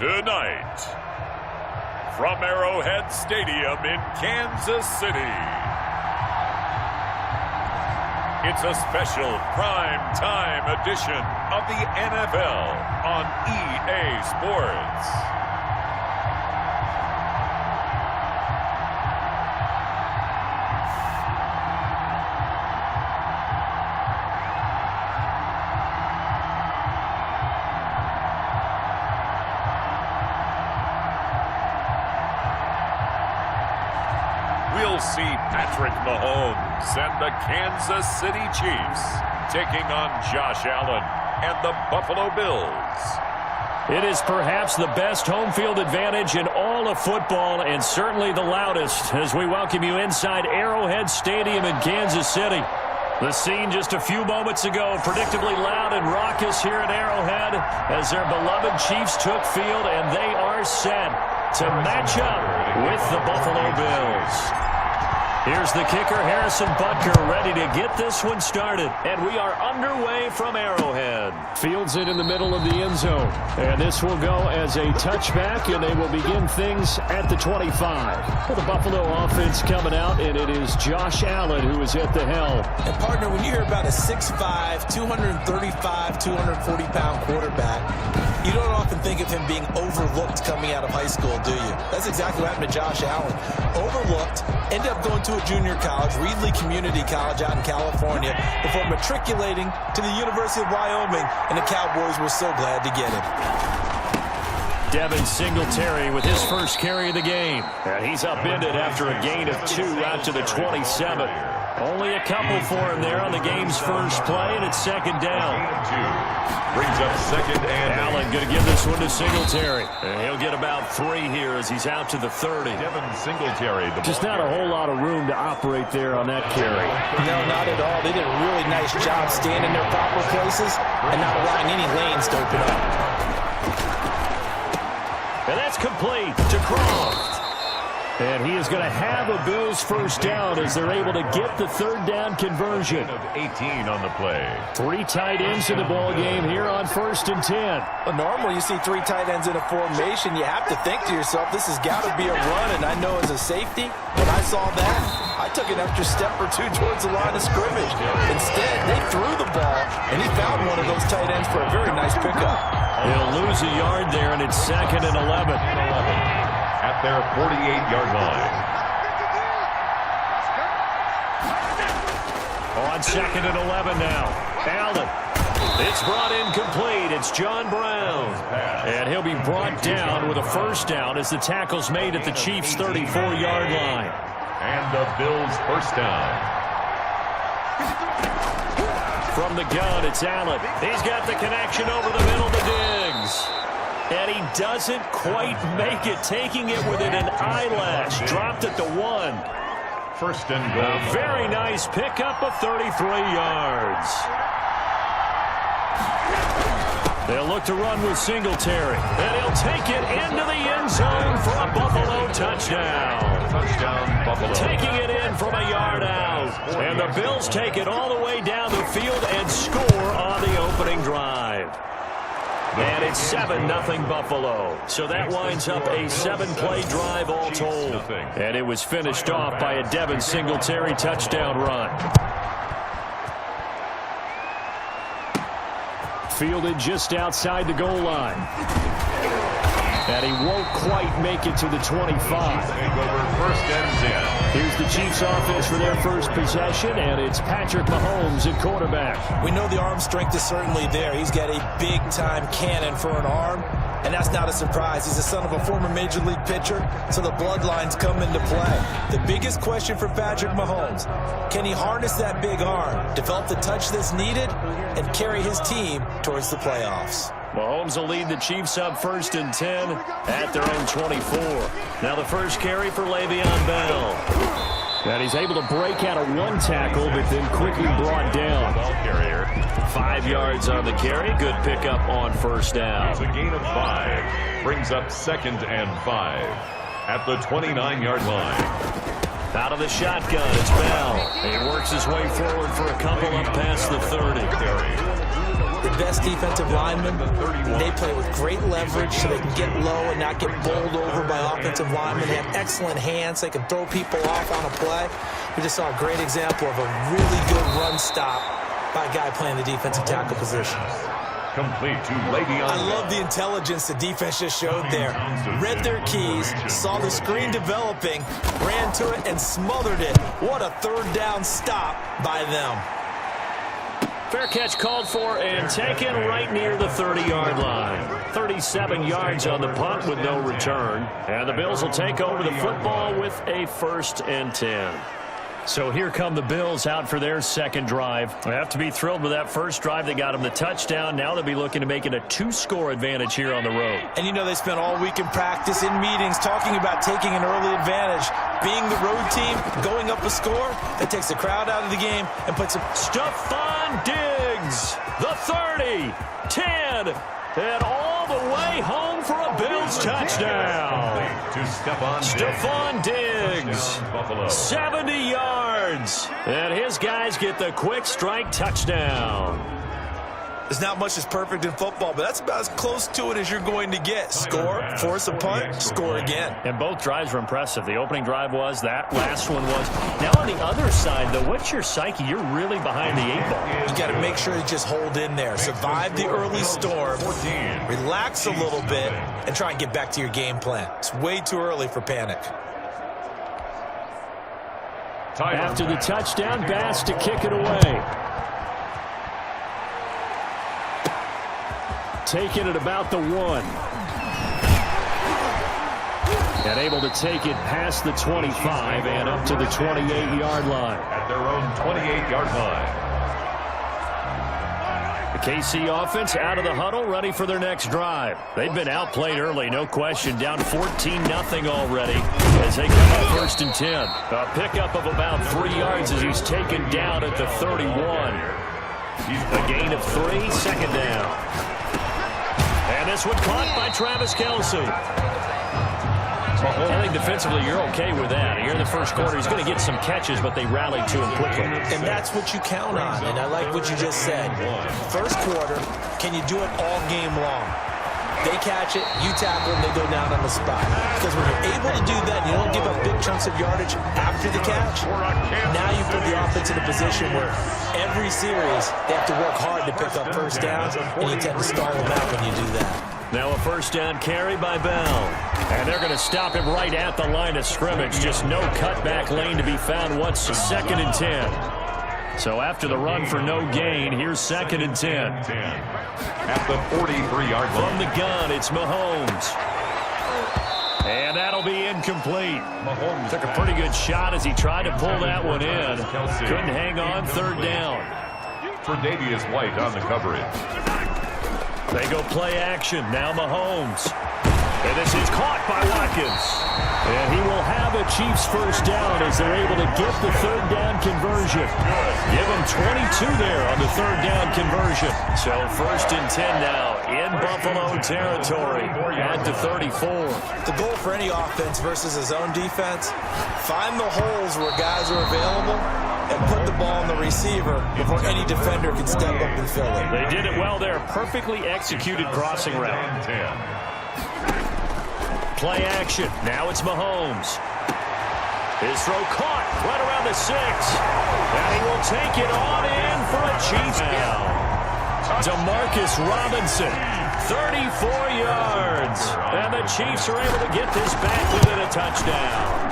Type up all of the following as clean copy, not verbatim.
Tonight, from Arrowhead Stadium in Kansas City, it's a special prime time edition of the NFL on EA Sports. We'll see Patrick Mahomes and the Kansas City Chiefs taking on Josh Allen and the Buffalo Bills. It is perhaps the best home field advantage in all of football, and certainly the loudest, as we welcome you inside Arrowhead Stadium in Kansas City. The scene just a few moments ago, predictably loud and raucous here at Arrowhead as their beloved Chiefs took field, and they are set to match up with the Buffalo Bills. Here's the kicker, Harrison Butker, ready to get this one started. And we are underway from Arrowhead. Fields it in the middle of the end zone. And this will go as a touchback, and they will begin things at the 25. For the Buffalo offense coming out, and it is Josh Allen who is at the helm. And, partner, when you hear about a 6'5", 235, 240-pound quarterback, you don't often think of him being overlooked coming out of high school, do you? That's exactly what happened to Josh Allen. Overlooked, ended up going to a junior college, Reedley Community College out in California, before matriculating to the University of Wyoming, and the Cowboys were so glad to get him. Devin Singletary with his first carry of the game. And he's upended after a gain of 2 out to the 27. Only a couple for him there on the game's first play, and it's second down. Brings up second and Allen going to give this one to Singletary. And he'll get about 3 here as he's out to the 30. Devin Singletary. Just not a whole lot of room to operate there on that carry. No, not at all. They did a really nice job staying in their proper places and not allowing any lanes to open up. And that's complete to Croft. And he is going to have a Bills first down as they're able to get the third down conversion. 18 on the play. 3 tight ends in the ball game here on 1st and 10. Well, normally you see 3 tight ends in a formation. You have to think to yourself, this has got to be a run. And I know as a safety, when I saw that, I took an extra step or 2 towards the line of scrimmage. Instead, they threw the ball, and he found one of those tight ends for a very nice pickup. He'll lose a yard there, and it's 2nd and 11. At their 48-yard line. On 2nd and 11 now. Allen. It's brought in complete. It's John Brown. And he'll be brought down with a first down as the tackle's made at the Chiefs' 34-yard line. And the Bills' first down. From the gun, it's Allen. He's got the connection over the middle to Diggs. And he doesn't quite make it, taking it within an eyelash. Dropped at the 1. First and goal. A very nice pickup of 33 yards. They'll look to run with Singletary. And he'll take it into the end zone for a Buffalo touchdown. Touchdown, Buffalo. Taking it in from a yard out. And the Bills take it all the way down the field and score on the opening drive. And it's 7-0 Buffalo. So that winds up a 7-play drive all told. And it was finished off by a Devin Singletary touchdown run. Fielded just outside the goal line. And he won't quite make it to the 25. First and 10. Here's the Chiefs offense for their first possession, and it's Patrick Mahomes at quarterback. We know the arm strength is certainly there. He's got a big-time cannon for an arm, and that's not a surprise. He's the son of a former Major League pitcher, so the bloodlines come into play. The biggest question for Patrick Mahomes, can he harness that big arm, develop the touch that's needed, and carry his team towards the playoffs? Mahomes will lead the Chiefs up 1st and 10 at their own 24. Now the first carry for Le'Veon Bell. And he's able to break out of 1 tackle, but then quickly brought down. 5 yards on the carry. Good pickup on first down. It's a gain of 5. Brings up 2nd and 5 at the 29-yard line. Out of the shotgun, it's Bell. He works his way forward for a couple up past the 30. The best defensive linemen, they play with great leverage so they can get low and not get bowled over by offensive linemen. They have excellent hands. They can throw people off on a play. We just saw a great example of a really good run stop by a guy playing the defensive tackle position. Complete to Le'Veon. I love the intelligence the defense just showed there. Read their keys, saw the screen developing, ran to it, and smothered it. What a third down stop by them. Fair catch called for and taken right near the 30-yard line. 37 yards on the punt with no return. And the Bills will take over the football with a 1st and 10. So here come the Bills out for their second drive. They have to be thrilled with that first drive. They got them the touchdown. Now they'll be looking to make it a 2-score advantage here on the road. And you know they spent all week in practice, in meetings, talking about taking an early advantage. Being the road team, going up a score, that takes the crowd out of the game and puts a... Stephon Diggs, the 30, 10, and all the way home for a Bills touchdown. Stephon Diggs, 70 yards, and his guys get the quick strike touchdown. There's not much that's perfect in football, but that's about as close to it as you're going to get. Score, force a punt, score again. And both drives were impressive. The opening drive was, that last one was. Now on the other side, though, what's your psyche? You're really behind the 8 ball. You got to make sure you just hold in there. Survive the early storm, relax a little bit, and try and get back to your game plan. It's way too early for panic. After the touchdown, Bass to kick it away. Taking it about the 1. And able to take it past the 25 and up to the 28-yard line. At their own 28-yard line. The KC offense out of the huddle, ready for their next drive. They've been outplayed early, no question. Down 14-0 already as they come up 1st and 10. A pickup of about 3 yards as he's taken down at the 31. A gain of 3, 2nd down. And this one caught by Travis Kelce. I think defensively you're okay with that. Here in the first quarter, he's going to get some catches, but they rallied to him quickly. And that's what you count on, and I like what you just said. First quarter, can you do it all game long? They catch it, you tackle them, they go down on the spot. Because when you're able to do that, you don't give up big chunks of yardage after the catch. Now you put the offense in a position where every series they have to work hard to pick up first downs, and you tend to stall them out when you do that. Now a first down carry by Bell. And they're going to stop him right at the line of scrimmage. Just no cutback lane to be found once 2nd and 10. So after the run for no gain, here's 2nd and 10. At the 43-yard line. From the gun, it's Mahomes. And that'll be incomplete. Mahomes took a pretty good shot as he tried to pull that one in. Couldn't hang on, 3rd down. Tre'Davious White on the coverage. They go play action. Now Mahomes. And this is caught by Watkins. And he will have a Chiefs first down as they're able to get the 3rd down conversion. Give him 22 there on the 3rd down conversion. So 1st and 10 now in Buffalo territory at the 34. The goal for any offense versus his own defense, find the holes where guys are available and put the ball on the receiver before any defender can step up and fill it. They did it well there. Perfectly executed crossing route. Play action. Now it's Mahomes. His throw caught right around the 6. And he will take it on in for a Chiefs down. Demarcus Robinson, 34 yards. And the Chiefs are able to get this back within a touchdown.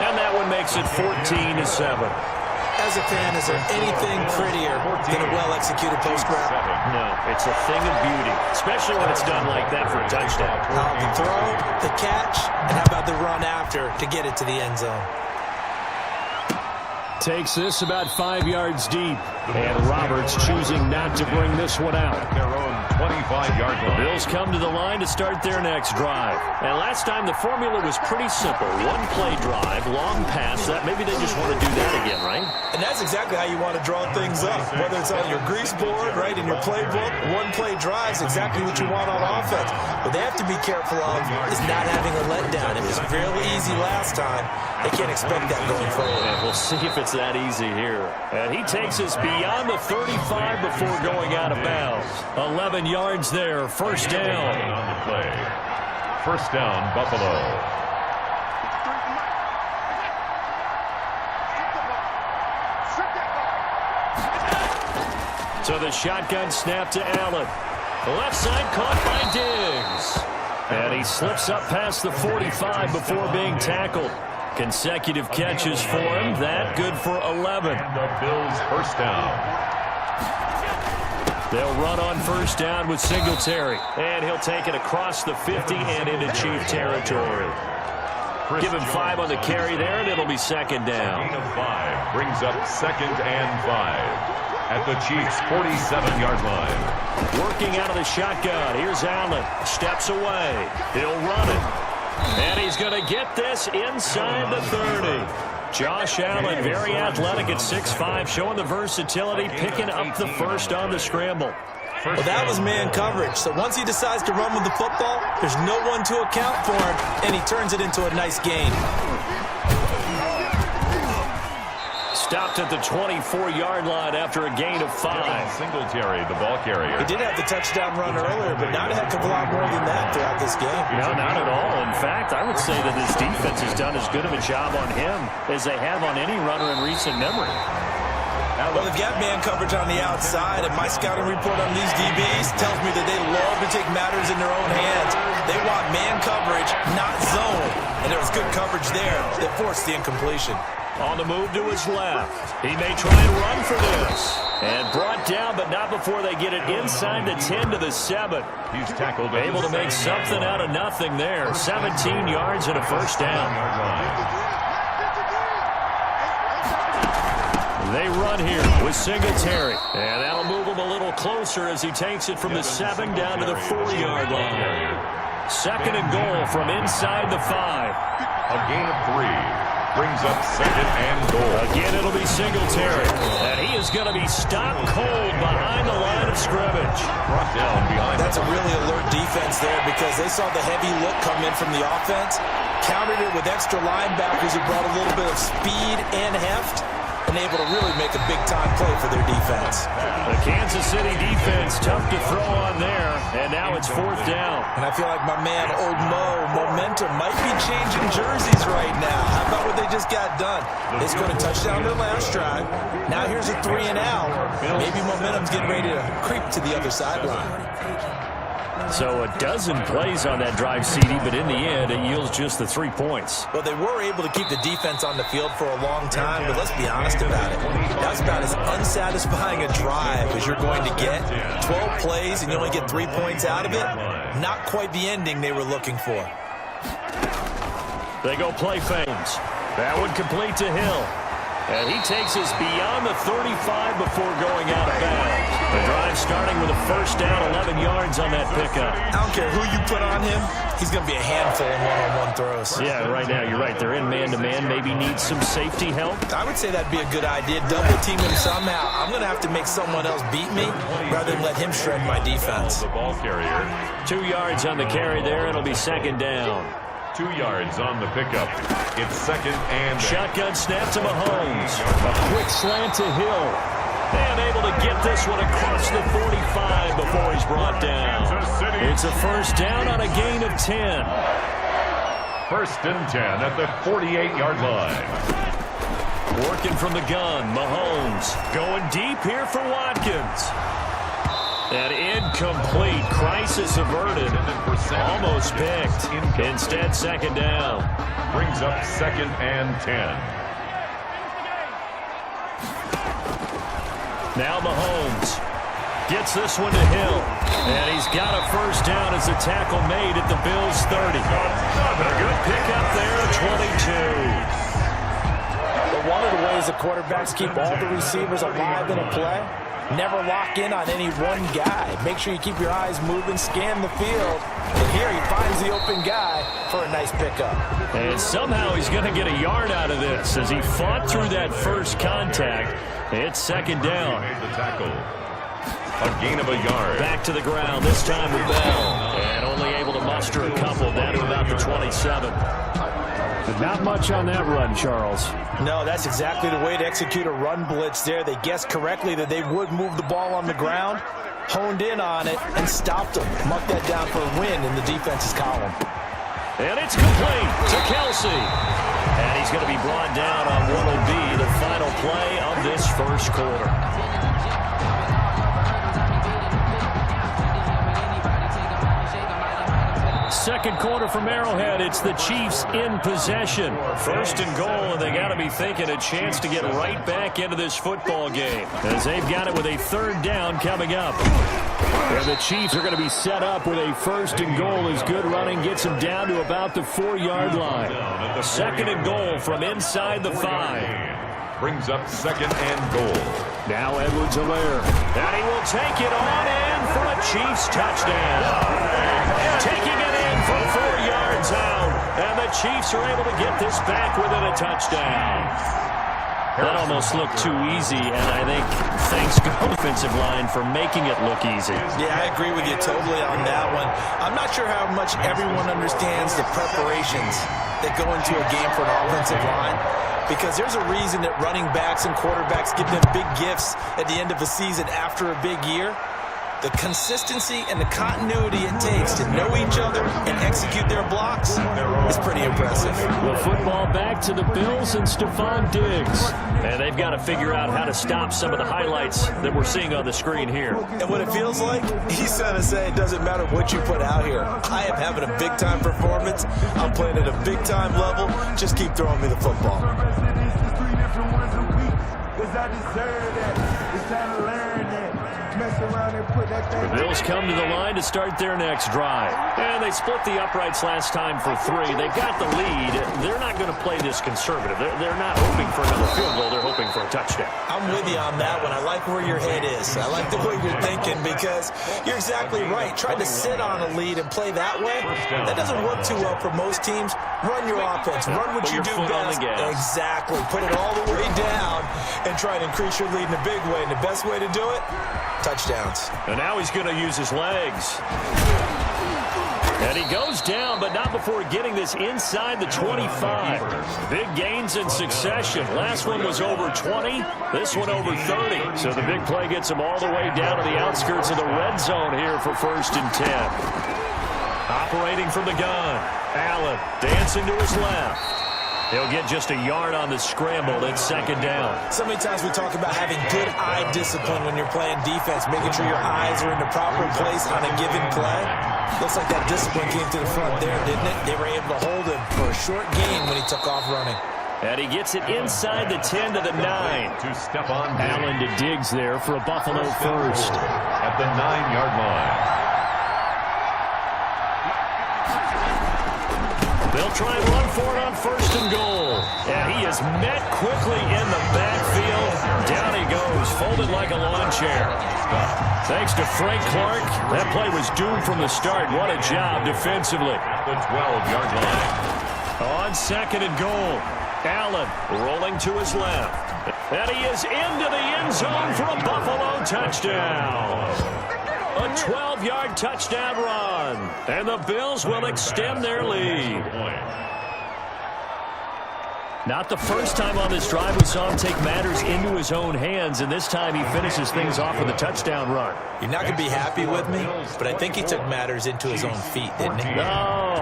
And that one makes it 14-7. As a fan, is there anything prettier than a well-executed post route? No, it's a thing of beauty, especially when it's done like that for a touchdown. The throw, the catch, and how about the run after to get it to the end zone? Takes this about 5 yards deep. And Roberts choosing not to bring this one out. Their own 25-yard line. The Bills come to the line to start their next drive. And last time the formula was pretty simple. One play drive, long pass. That maybe they just want to do that again, right? And that's exactly how you want to draw things up. Whether it's on your grease board, right, in your playbook, one play drive is exactly what you want on offense. What they have to be careful of is not having a letdown. It was fairly easy last time. They can't expect that going forward. And we'll see if it's that easy here. And he takes us beyond beyond the 35 before going out of bounds. 11 yards there, first down. On the play. First down, Buffalo. So the shotgun snap to Allen. Left side caught by Diggs. And he slips up past the 45 before being tackled. Consecutive catches for him. That good for 11. And the Bills first down. They'll run on first down with Singletary. And he'll take it across the 50 and into Chief territory. Give him 5 on the carry there, and it'll be second down. Gain of 5 brings up second and 5. At the Chiefs' 47-yard line. Working out of the shotgun. Here's Allen. Steps away. He'll run it. And he's going to get this inside the 30. Josh Allen, very athletic at 6'5", showing the versatility, picking up the first on the scramble. Well, that was man coverage. So once he decides to run with the football, there's no one to account for him, and he turns it into a nice gain. Stopped at the 24-yard line after a gain of 5. Singletary, the ball carrier. He did have the touchdown run earlier, but not a heck of a lot more than that throughout this game. No, not at all. In fact, I would say that this defense has done as good of a job on him as they have on any runner in recent memory. Well, they've got man coverage on the outside, and my scouting report on these DBs tells me that they love to take matters in their own hands. They want man coverage, not zone. And there was good coverage there that forced the incompletion. On the move to his left. He may try and run for this. And brought down, but not before they get it inside the 10 to the 7. He's tackled. Able to make something out of nothing there. 17 yards and a first down. They run here with Singletary. And that'll move him a little closer as he takes it from the 7 down to the 4-yard line. Second and goal from inside the 5. A gain of 3. Brings up second and goal. Again, it'll be Singletary. And he is going to be stopped cold behind the line of scrimmage. Brought down behind. That's a really alert defense there because they saw the heavy look come in from the offense, countered it with extra linebackers who brought a little bit of speed and heft, and able to really make a big-time play for their defense. The Kansas City defense tough to throw on there, and now it's fourth down. And I feel like my man, Old Mo, momentum might be changing jerseys right now. How about what they just got done? They scored a touchdown their last drive. Now here's a 3 and out. Maybe momentum's getting ready to creep to the other sideline. So a dozen plays on that drive, CD, but in the end, it yields just the 3 points. Well, they were able to keep the defense on the field for a long time, but let's be honest about it. That's about as unsatisfying a drive as you're going to get. 12 plays and you only get 3 points out of it. Not quite the ending they were looking for. They go play fakes. That one complete to Hill. And he takes us beyond the 35 before going out of bounds. The drive starting with a first down, 11 yards on that pickup. I don't care who you put on him. He's going to be a handful in one-on-one throws. Yeah, right now, you're right. They're in man-to-man. Maybe need some safety help. I would say that'd be a good idea. Double team him somehow. I'm going to have to make someone else beat me rather than let him shred my defense. The ball carrier. 2 yards on the carry there. It'll be second down. 2 yards on the pickup. It's second and... Shotgun snap to Mahomes. A quick slant to Hill. And able to get this one across the 45 before he's brought down. It's a first down on a gain of 10. First and 10 at the 48-yard line. Working from the gun, Mahomes. Going deep here for Watkins. And incomplete. Crisis averted. Almost picked. Instead, second down. Brings up second and 10. Now Mahomes gets this one to Hill. And he's got a first down as a tackle made at the Bills' 30. A good pickup there at 22. But one of the ways the quarterbacks keep all the receivers alive in a play, never lock in on any one guy. Make sure you keep your eyes moving, scan the field. And here he finds the open guy for a nice pickup. And somehow he's going to get a yard out of this as he fought through that first contact. It's second down. Made the tackle. A gain of a yard. Back to the ground, this time with Bell. And only able to muster a couple down to about the 27. But not much on that run, Charles. No, that's exactly the way to execute a run blitz there. They guessed correctly that they would move the ball on the ground, honed in on it, and stopped them. Marked that down for a win in the defense's column. And it's complete to Kelsey. And he's going to be brought down on what will be the final play of this first quarter. Second quarter from Arrowhead. It's the Chiefs in possession. First and goal, and they got to be thinking a chance to get right back into this football game, as they've got it with a third down coming up. And the Chiefs are going to be set up with a first and goal as good running gets them down to about the 4-yard line. Second and goal from inside the 5. Brings up second and goal. Now Edwards-Helaire. And he will take it on in for a Chiefs touchdown. Taking it in from 4 yards out. And the Chiefs are able to get this back within a touchdown. That almost looked too easy, and I think thanks to the offensive line for making it look easy. Yeah, I agree with you totally on that one. I'm not sure how much everyone understands the preparations that go into a game for an offensive line, because there's a reason that running backs and quarterbacks give them big gifts at the end of a season after a big year. The consistency and the continuity it takes to know each other and execute their blocks is pretty impressive. The football back to the Bills and Stephon Diggs. And they've got to figure out how to stop some of the highlights that we're seeing on the screen here. And what it feels like, he's trying to say it doesn't matter what you put out here. I am having a big-time performance. I'm playing at a big-time level. Just keep throwing me the football. The Bills come to the line to start their next drive. And they split the uprights last time for 3. They've got the lead. They're not going to play this conservative. They're not hoping for another field goal. They're hoping for a touchdown. I'm with you on that one. I like where your head is. I like the way you're thinking, because you're exactly right. Trying to sit on a lead and play that way, that doesn't work too well for most teams. Run your offense. Run what you do best. Exactly. Put it all the way down and try and increase your lead in a big way. And the best way to do it, touchdowns. And now he's going to use his legs. And he goes down, but not before getting this inside the 25. Big gains in succession. Last one was over 20. This one over 30. So the big play gets him all the way down to the outskirts of the red zone here for 1st and 10. Operating from the gun. Allen dancing to his left. He'll get just a yard on the scramble. It's 2nd down. So many times we talk about having good eye discipline when you're playing defense, making sure your eyes are in the proper place on a given play. Looks like that discipline came to the front there, didn't it? They were able to hold him for a short gain when he took off running. And he gets it inside the 10 to the 9. To Stephon Diggs. Allen to Diggs there for a Buffalo first. At the 9-yard line. They'll try and run for it on 1st and goal. And he is met quickly in the backfield. Down he goes, folded like a lawn chair. Thanks to Frank Clark, that play was doomed from the start. What a job defensively. The 12-yard line. On 2nd and goal, Allen rolling to his left. And he is into the end zone for a Buffalo touchdown. A 12-yard touchdown run. And the Bills will extend their lead. Not the first time on this drive we saw him take matters into his own hands, and this time he finishes things off with a touchdown run. You're not going to be happy with me, but I think he took matters into his own feet, didn't he? No.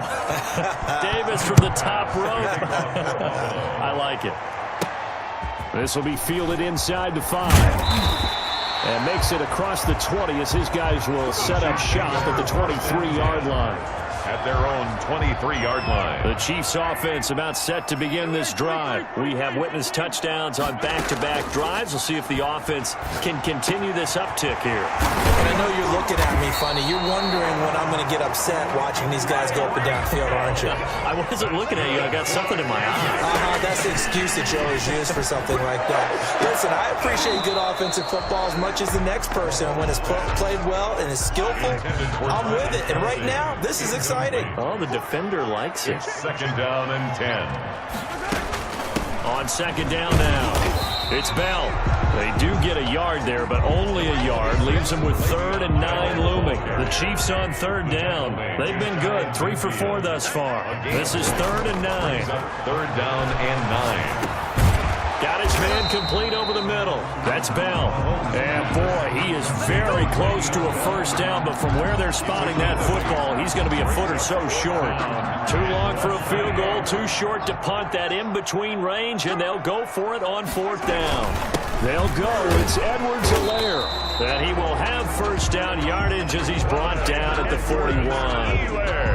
Davis from the top rope. I like it. This will be fielded inside the 5. And makes it across the 20 as his guys will set up shop at the 23-yard line. At their own 23-yard line. The Chiefs offense about set to begin this drive. We have witnessed touchdowns on back-to-back drives. We'll see if the offense can continue this uptick here. And I know you're looking at me funny. You're wondering when I'm going to get upset watching these guys go up and down field, aren't you? I wasn't looking at you. I got something in my eye. That's the excuse that you always use for something like that. Listen, I appreciate good offensive football as much as the next person. When it's played well and is skillful, I'm with it. And right now, this is exciting. Oh, the defender likes it. It's 2nd down and 10. On 2nd down now, it's Bell. They do get a yard there, but only a yard. Leaves them with 3rd and 9 looming. The Chiefs on 3rd down. They've been good, 3 for 4 thus far. This is 3rd and 9. 3rd down and 9. Got his man complete over the middle. That's Bell. And boy, he is very close to a first down, but from where they're spotting that football, he's going to be a foot or so short. Too long for a field goal, too short to punt that in-between range, and they'll go for it on 4th down. They'll go. It's Edwards-Helaire. And he will have first down yardage as he's brought down at the 41.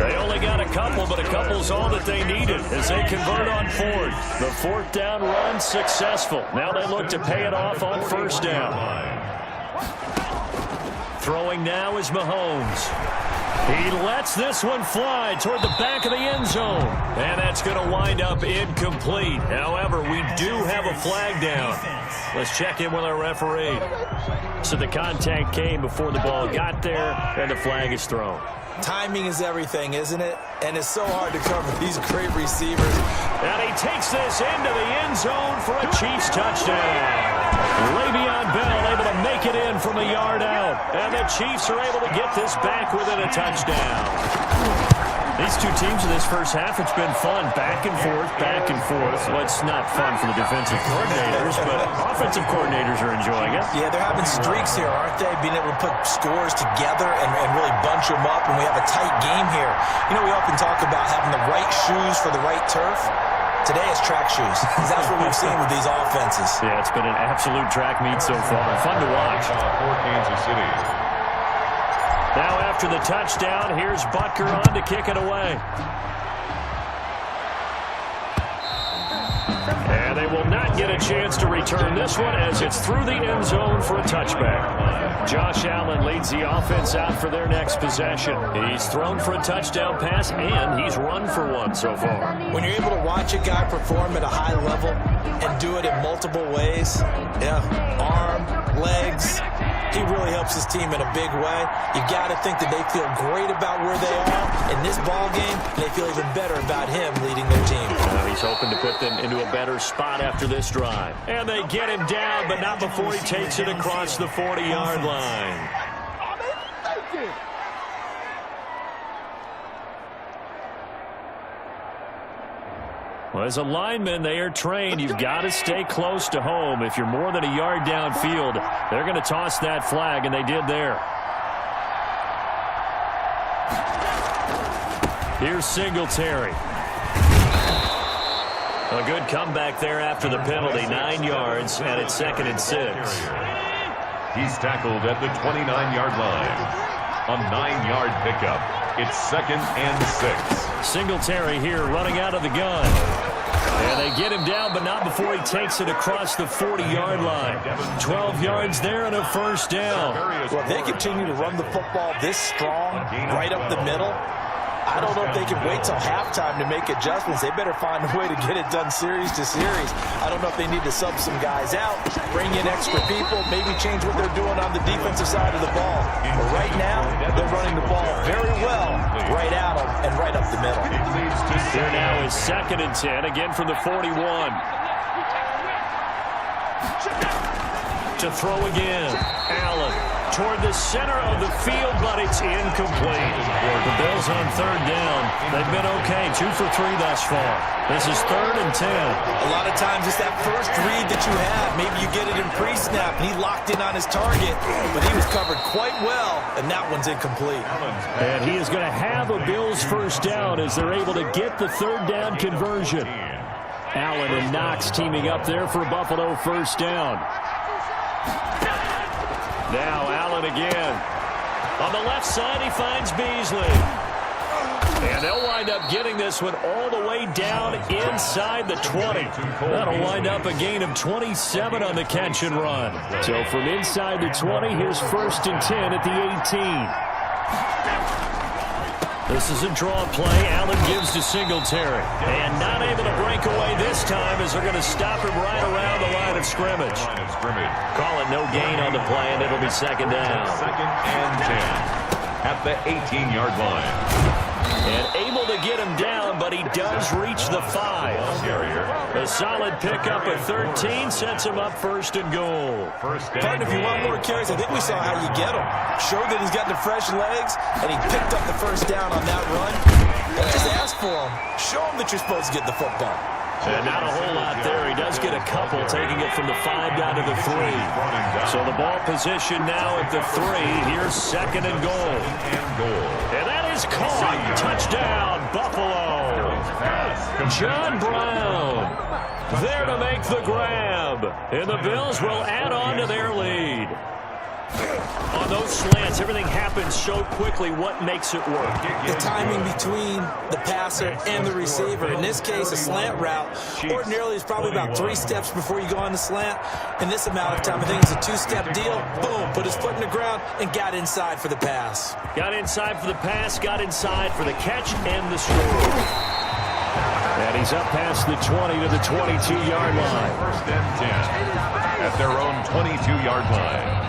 They only got a couple, but a couple's all that they needed as they convert on 4th. The 4th down run successful. Now they look to pay it off on first down. Throwing now is Mahomes. He lets this one fly toward the back of the end zone. And that's going to wind up incomplete. However, we do have a flag down. Let's check in with our referee. So the contact came before the ball got there, and the flag is thrown. Timing is everything, isn't it? And it's so hard to cover these great receivers. And he takes this into the end zone for a Chiefs touchdown. Le'Veon Bell able to make it in from a yard out. And the Chiefs are able to get this back within a touchdown. These two teams in this first half, it's been fun. Back and forth, back and forth. Well, it's not fun for the defensive coordinators, but offensive coordinators are enjoying it. Yeah, they're having streaks here, aren't they? Being able to put scores together and really bunch them up, and we have a tight game here. You know, we often talk about having the right shoes for the right turf. Today is track shoes, because that's what we've seen with these offenses. Yeah, it's been an absolute track meet so far. Fun to watch. For Kansas City. Now after the touchdown, here's Butker on to kick it away. And they will not get a chance to return this one as it's through the end zone for a touchback. Josh Allen leads the offense out for their next possession. He's thrown for a touchdown pass, and he's run for one so far. When you're able to watch a guy perform at a high level and do it in multiple ways, arm, legs, he really helps his team in a big way. You've got to think that they feel great about where they are in this ball game. They feel even better about him leading their team. He's hoping to put them into a better spot after this drive. And they get him down, but not before he takes it across the 40-yard line. Well, as a lineman, they are trained. You've got to stay close to home. If you're more than a yard downfield, they're going to toss that flag, and they did there. Here's Singletary. A good comeback there after the penalty. 9 yards, and it's 2nd and 6. He's tackled at the 29-yard line. A 9-yard pickup. It's 2nd and 6. Singletary here running out of the gun. And they get him down, but not before he takes it across the 40-yard line. 12 yards there and a first down. Well, if they continue to run the football this strong, right up the middle, I don't know if they can wait till halftime to make adjustments. They better find a way to get it done series to series. I don't know if they need to sub some guys out, bring in extra people, maybe change what they're doing on the defensive side of the ball. But right now, they're running the ball very well, right at them and right up the middle. Here now is 2nd and 10, again from the 41. To throw again. Allen toward the center of the field, but it's incomplete. The Bills on 3rd down. They've been okay, 2 for 3 thus far. This is 3rd and 10. A lot of times it's that first read that you have. Maybe you get it in pre-snap, and he locked in on his target, but he was covered quite well, and that one's incomplete. And he is going to have a Bills first down as they're able to get the 3rd down conversion. Allen and Knox teaming up there for a Buffalo first down. Now Allen again. On the left side, he finds Beasley. And they'll wind up getting this one all the way down inside the 20. That'll wind up a gain of 27 on the catch and run. So from inside the 20, here's 1st and 10 at the 18. This is a draw play. Allen gives to Singletary. And not able to break away this time as they're going to stop him right around the line of scrimmage. Call it no gain on the play, and it'll be 2nd down. 2nd and 10 at the 18-yard line. And able to get him down, but he does reach the 5. A solid pickup of 13 sets him up first and goal. Partner, if you want more carries, I think we saw how you get him. Showed that he's got the fresh legs, and he picked up the first down on that run. Don't just ask for him. Show him that you're supposed to get the football. And not a whole lot there. He does get a couple, taking it from the 5 down to the 3. So the ball position now at the 3. Here's second and goal. And that is caught. Touchdown, Buffalo. John Brown there to make the grab. And the Bills will add on to their lead. On those slants, everything happens so quickly. What makes it work? The timing between the passer and the receiver. In this case, a slant route ordinarily is probably about 3 steps before you go on the slant. In this amount of time, I think it's a 2-step deal. Boom, put his foot in the ground and got inside for the pass. Got inside for the pass, got inside for the catch and the score. And he's up past the 20 to the 22-yard line. First and 10 at their own 22-yard line.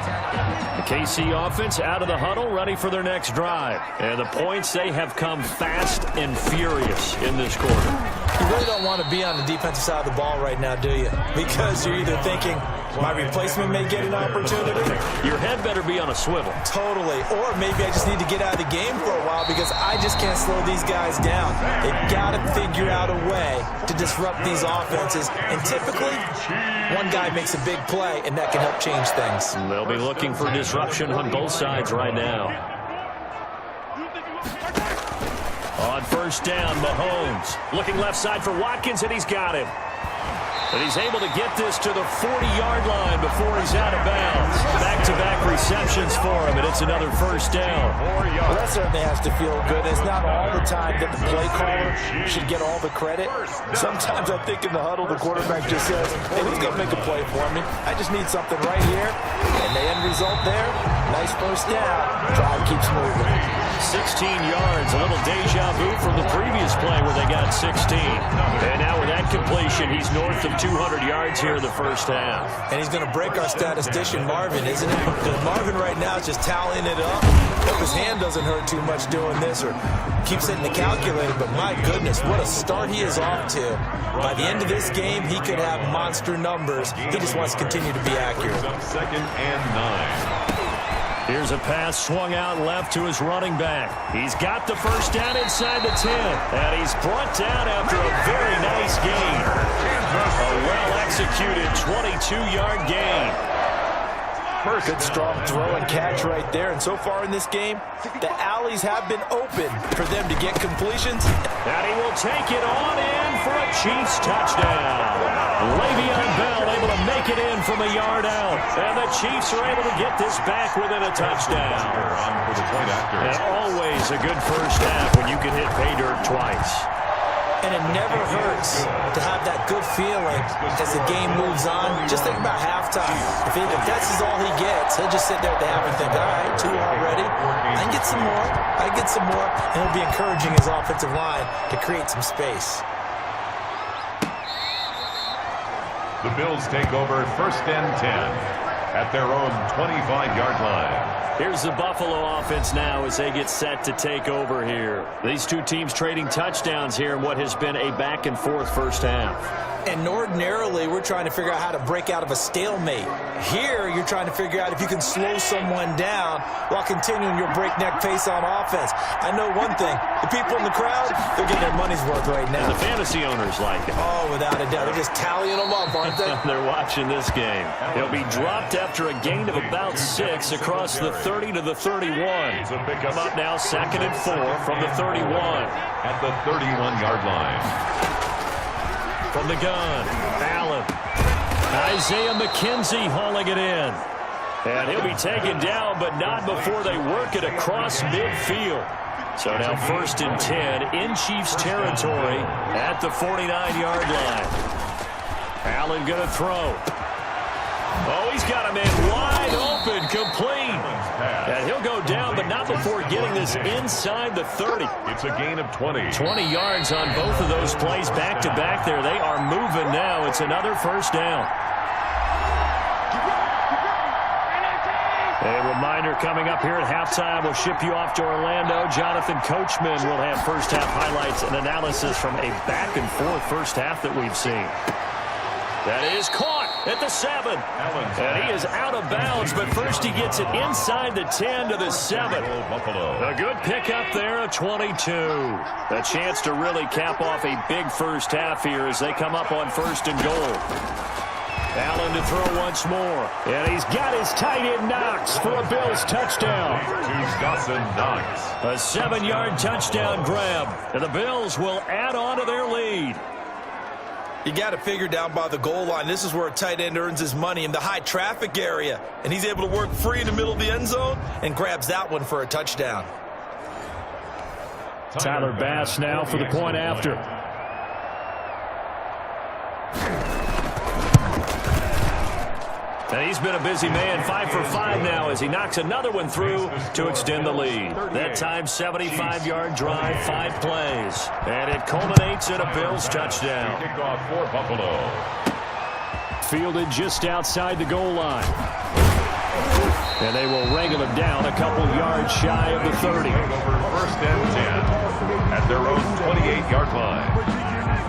The KC offense out of the huddle, ready for their next drive. And the points, they have come fast and furious in this quarter. You really don't want to be on the defensive side of the ball right now, do you? Because you're either thinking, my replacement may get an opportunity. Your head better be on a swivel. Totally. Or maybe I just need to get out of the game for a while because I just can't slow these guys down. They've got to figure out a way to disrupt these offenses. And typically, one guy makes a big play, and that can help change things. They'll be looking for disruption on both sides right now. On first down, Mahomes looking left side for Watkins, and he's got him. And he's able to get this to the 40-yard line before he's out of bounds. Back-to-back receptions for him, and it's another first down. Well, that certainly has to feel good. It's not all the time that the play caller should get all the credit. Sometimes I think in the huddle, the quarterback just says, hey, who's going to make a play for me? I just need something right here. And the end result there, nice first down. Drive keeps moving. 16 yards, a little deja vu from the previous play where they got 16. And now with that completion, he's north of 200 yards here in the first half. And he's going to break our statistician, Marvin, isn't it? Because Marvin right now is just tallying it up. Hope his hand doesn't hurt too much doing this or keeps hitting the calculator. But my goodness, what a start he is off to. By the end of this game, he could have monster numbers. He just wants to continue to be accurate. Second and 9. Here's a pass swung out left to his running back. He's got the first down inside the 10. And he's brought down after a very nice gain. A well-executed 22-yard gain. Good strong throw and catch right there. And so far in this game, the alleys have been open for them to get completions. And he will take it on in for a Chiefs touchdown. Le'Veon Bell able to make it in from a yard out. And the Chiefs are able to get this back within a touchdown. And always a good first half when you can hit pay dirt twice. And it never hurts to have that good feeling as the game moves on. Just think about halftime. If that's all he gets, he'll just sit there at the half and think, all right, 2 already. I can get some more. I can get some more. And he'll be encouraging his offensive line to create some space. The Bills take over first and 10 at their own 25-yard line. Here's the Buffalo offense now as they get set to take over here. These two teams trading touchdowns here in what has been a back-and-forth first half. And ordinarily, we're trying to figure out how to break out of a stalemate. Here, you're trying to figure out if you can slow someone down while continuing your breakneck pace on offense. I know one thing. The people in the crowd, they're getting their money's worth right now. And the fantasy owners like it. Oh, without a doubt. They're just tallying them up, aren't they? They're watching this game. He'll be dropped after a gain of about 6 across the 30 to the 31. Come up now, 2nd and 4 from the 31. At the 31-yard line. From the gun, Allen. Isaiah McKenzie hauling it in. And he'll be taken down, but not before they work it across midfield. So now 1st and 10 in Chiefs territory at the 49-yard line. Allen going to throw. Oh, he's got a man wide open, complete. And he'll go down, but not before getting this inside the 30. It's a gain of 20. 20 yards on both of those plays back-to-back there. They are moving now. It's another first down. A reminder coming up here at halftime. We'll ship you off to Orlando. Jonathan Coachman will have first-half highlights and analysis from a back-and-forth first half that we've seen. That is caught at the 7. And he is out of bounds, but first he gets it inside the 10 to the 7. A good pickup there, a 22. A chance to really cap off a big first half here as they come up on 1st and goal. Allen to throw once more. And he's got his tight end Knox for a Bills touchdown. A 7-yard touchdown grab. And the Bills will add on to their lead. You got to figure down by the goal line. This is where a tight end earns his money in the high traffic area. And he's able to work free in the middle of the end zone and grabs that one for a touchdown. Tyler Bass now for the point after. And he's been a busy man, 5 for 5 now as he knocks another one through to extend the lead. That time, 75-yard drive, 5 plays. And it culminates in a Bills touchdown. Kickoff for Buffalo. Fielded just outside the goal line. And they will wrangle him down a couple yards shy of the 30. Over 1st and 10 at their own 28-yard line.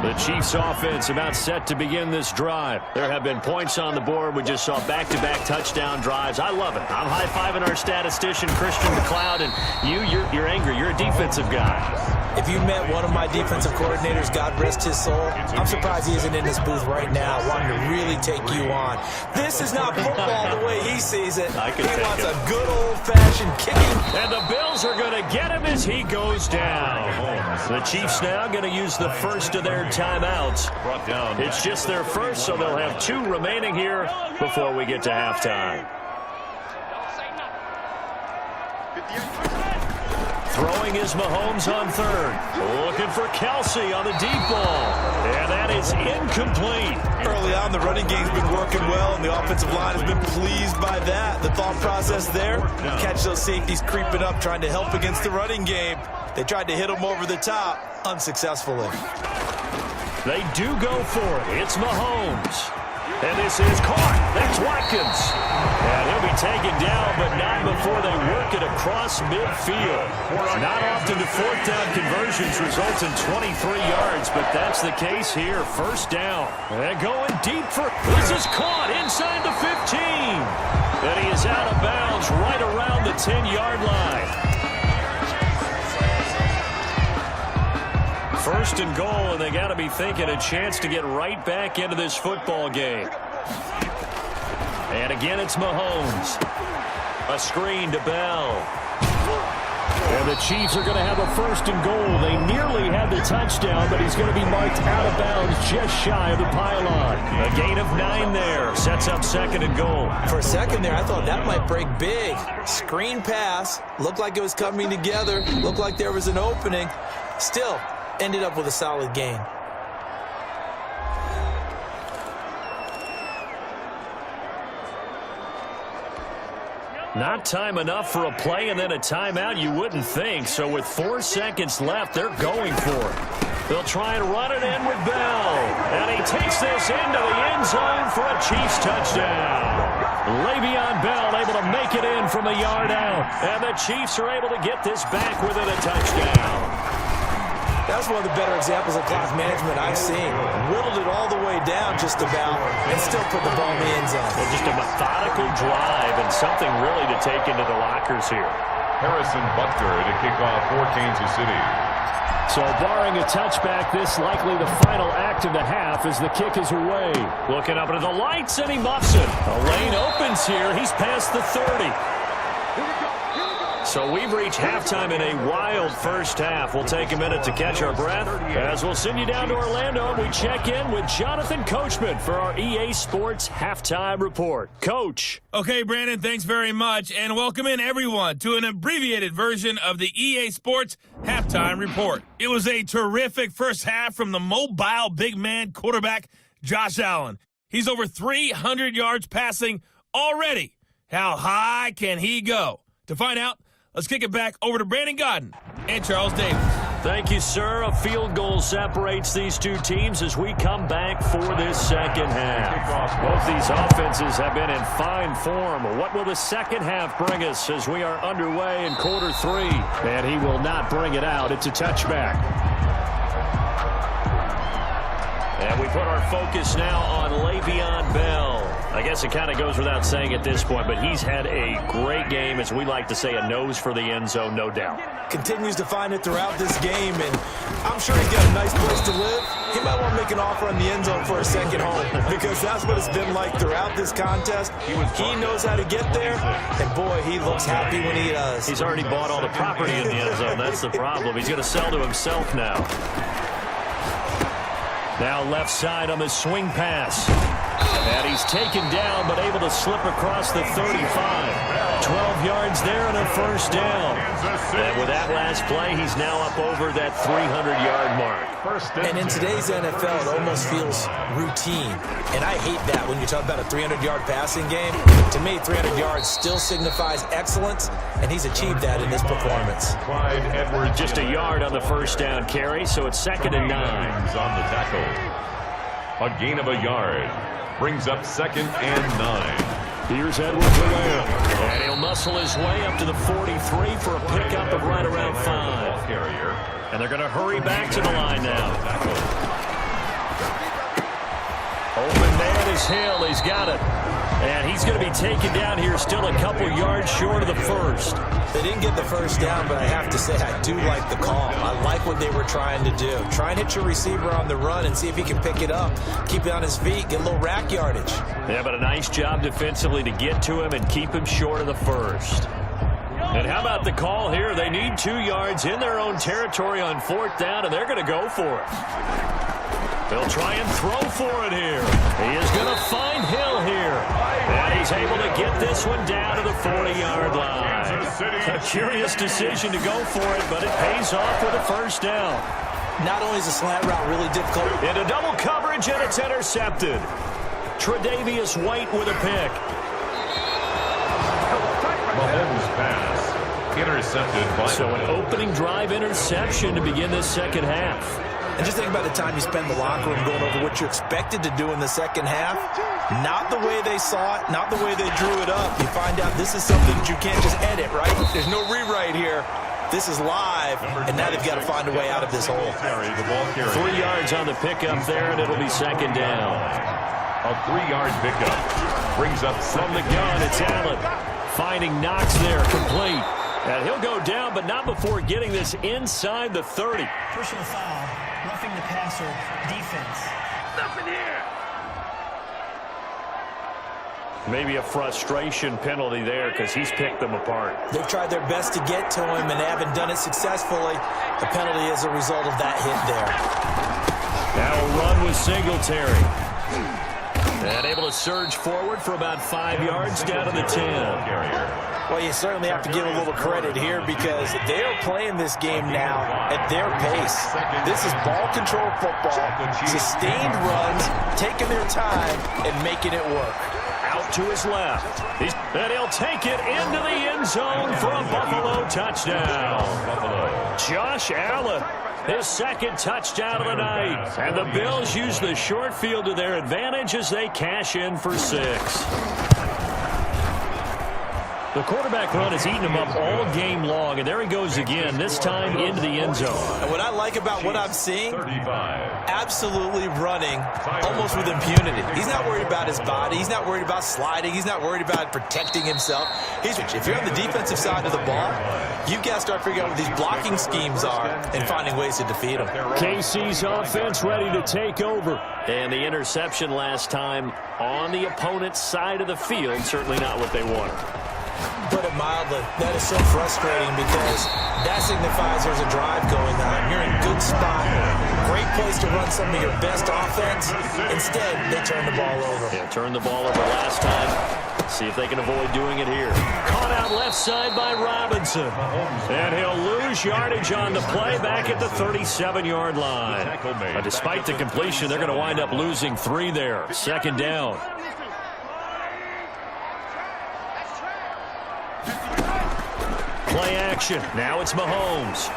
The Chiefs offense about set to begin this drive. There have been points on the board. We just saw back-to-back touchdown drives. I love it. I'm high-fiving our statistician, Christian McLeod, and you're angry. You're a defensive guy. If you met one of my defensive coordinators, God rest his soul, I'm surprised he isn't in this booth right now wanting to really take you on. This is not football the way he sees it. He wants a good old-fashioned kicking. And the Bills are going to get him as he goes down. The Chiefs now going to use the first of their timeouts. It's just their first, so they'll have 2 remaining here before we get to halftime. Throwing is Mahomes on 3rd. Looking for Kelsey on the deep ball. And that is incomplete. Early on, the running game's been working well, and the offensive line has been pleased by that. The thought process there, catch those safeties creeping up, trying to help against the running game. They tried to hit them over the top, unsuccessfully. They do go for it. It's Mahomes. And this is caught. That's Watkins. And he'll be taken down, but not before they work it across midfield. Not often do 4th down conversions result in 23 yards, but that's the case here. 1st down. And going deep for... This is caught inside the 15. And he is out of bounds right around the 10-yard line. 1st and goal, and they got to be thinking a chance to get right back into this football game. And again, it's Mahomes. A screen to Bell. And the Chiefs are going to have a 1st and goal. They nearly had the touchdown, but he's going to be marked out of bounds just shy of the pylon. A gain of 9 there. Sets up 2nd and goal. For a second there, I thought that might break big. Screen pass. Looked like it was coming together. Looked like there was an opening. Still, ended up with a solid gain. Not time enough for a play and then a timeout, you wouldn't think. So with 4 seconds left, they're going for it. They'll try and run it in with Bell. And he takes this into the end zone for a Chiefs touchdown. Le'Veon Bell able to make it in from a yard out. And the Chiefs are able to get this back within a touchdown. That's one of the better examples of clock management I've seen. Whittled it all the way down just about and still put the ball in the end zone. Well, just a methodical drive and something really to take into the lockers here. Harrison Butker to kick off for Kansas City. So barring a touchback, this likely the final act of the half as the kick is away. Looking up into the lights, and he muffs it. A lane opens here. He's past the 30. So we've reached halftime in a wild first half. We'll take a minute to catch our breath as we'll send you down to Orlando and we check in with Jonathan Coachman for our EA Sports Halftime Report. Coach. Okay, Brandon, thanks very much, and welcome in everyone to an abbreviated version of the EA Sports Halftime Report. It was a terrific first half from the mobile big man quarterback, Josh Allen. He's over 300 yards passing already. How high can he go? To find out, let's kick it back over to Brandon Godden and Charles Davis. Thank you, sir. A field goal separates these two teams as we come back for this second half. Both these offenses have been in fine form. What will the second half bring us as we are underway in quarter 3? And he will not bring it out. It's a touchback. And we put our focus now on Le'Veon Bell. I guess it kind of goes without saying at this point, but he's had a great game, as we like to say, a nose for the end zone, no doubt. Continues to find it throughout this game, and I'm sure he's got a nice place to live. He might want to make an offer on the end zone for a second home, because that's what it's been like throughout this contest. He knows how to get there, and boy, he looks happy when he does. He's already bought all the property in the end zone. That's the problem. He's going to sell to himself now. Now left side on the swing pass. And he's taken down, but able to slip across the 35. 12 yards there and a first down. And with that last play, he's now up over that 300-yard mark. And in today's NFL, it almost feels routine. And I hate that when you talk about a 300-yard passing game. To me, 300 yards still signifies excellence, and he's achieved that in this performance. Just a yard on the first down carry, so it's 2nd and 9. On the tackle. A gain of a yard. Brings up 2nd and 9. Here's Edwards-Helaire. And he'll muscle his way up to the 43 for a pickup of right around 5. And they're going to hurry back to the line now. Open man is Hill. He's got it. And he's going to be taken down here still a couple yards short of the first. They didn't get the first down, but I have to say I do like the call. I like what they were trying to do. Try and hit your receiver on the run and see if he can pick it up. Keep it on his feet, get a little rack yardage. Yeah, but a nice job defensively to get to him and keep him short of the first. And how about the call here? They need 2 yards in their own territory on 4th down, and they're going to go for it. They'll try and throw for it here. He is going to find Hill here. And he's able to get this one down to the 40-yard line. A curious decision to go for it, but it pays off with a first down. Not only is the slant route really difficult. Into double coverage, and it's intercepted. Tre'Davious White with a pick. Mahomes pass. Intercepted by So an opening drive interception to begin this second half. And just think about the time you spend in the locker room going over what you expected to do in the second half. Not the way they saw it, not the way they drew it up. You find out this is something that you can't just edit, right? There's no rewrite here. This is live, and now they've got to find a way out of this hole. 3 yards on the pickup there, and it'll be 2nd down. A 3-yard pickup. Brings up from the gun, it's Allen. Finding Knox there, complete. And he'll go down, but not before getting this inside the 30. Personal foul, roughing the passer, defense. Nothing here. Maybe a frustration penalty there because he's picked them apart. They've tried their best to get to him and haven't done it successfully. The penalty is a result of that hit there. Now a run with Singletary. And able to surge forward for about 5 yards down to the 10. Well, you certainly have to give a little credit here because they are playing this game now at their pace. This is ball control football, sustained runs, taking their time, and making it work. Out to his left. And he'll take it into the end zone for a Buffalo touchdown. Josh Allen, his 2nd touchdown of the night. And the Bills use the short field to their advantage as they cash in for 6. The quarterback run has eaten him up all game long, and there he goes again, this time into the end zone. And what I like about what I'm seeing, absolutely running almost with impunity. He's not worried about his body. He's not worried about sliding. He's not worried about protecting himself. If you're on the defensive side of the ball, you've got to start figuring out what these blocking schemes are and finding ways to defeat them. KC's offense ready to take over. And the interception last time on the opponent's side of the field, certainly not what they wanted. Put it mildly, that is so frustrating because that signifies there's a drive going on. You're in a good spot, great place to run some of your best offense. Instead, they turn the ball over. Yeah, turned the ball over last time. See if they can avoid doing it here. Caught out left side by Robinson. And he'll lose yardage on the play back at the 37-yard line. Despite the completion, they're going to wind up losing 3 there. 2nd down. Play action. Now it's Mahomes.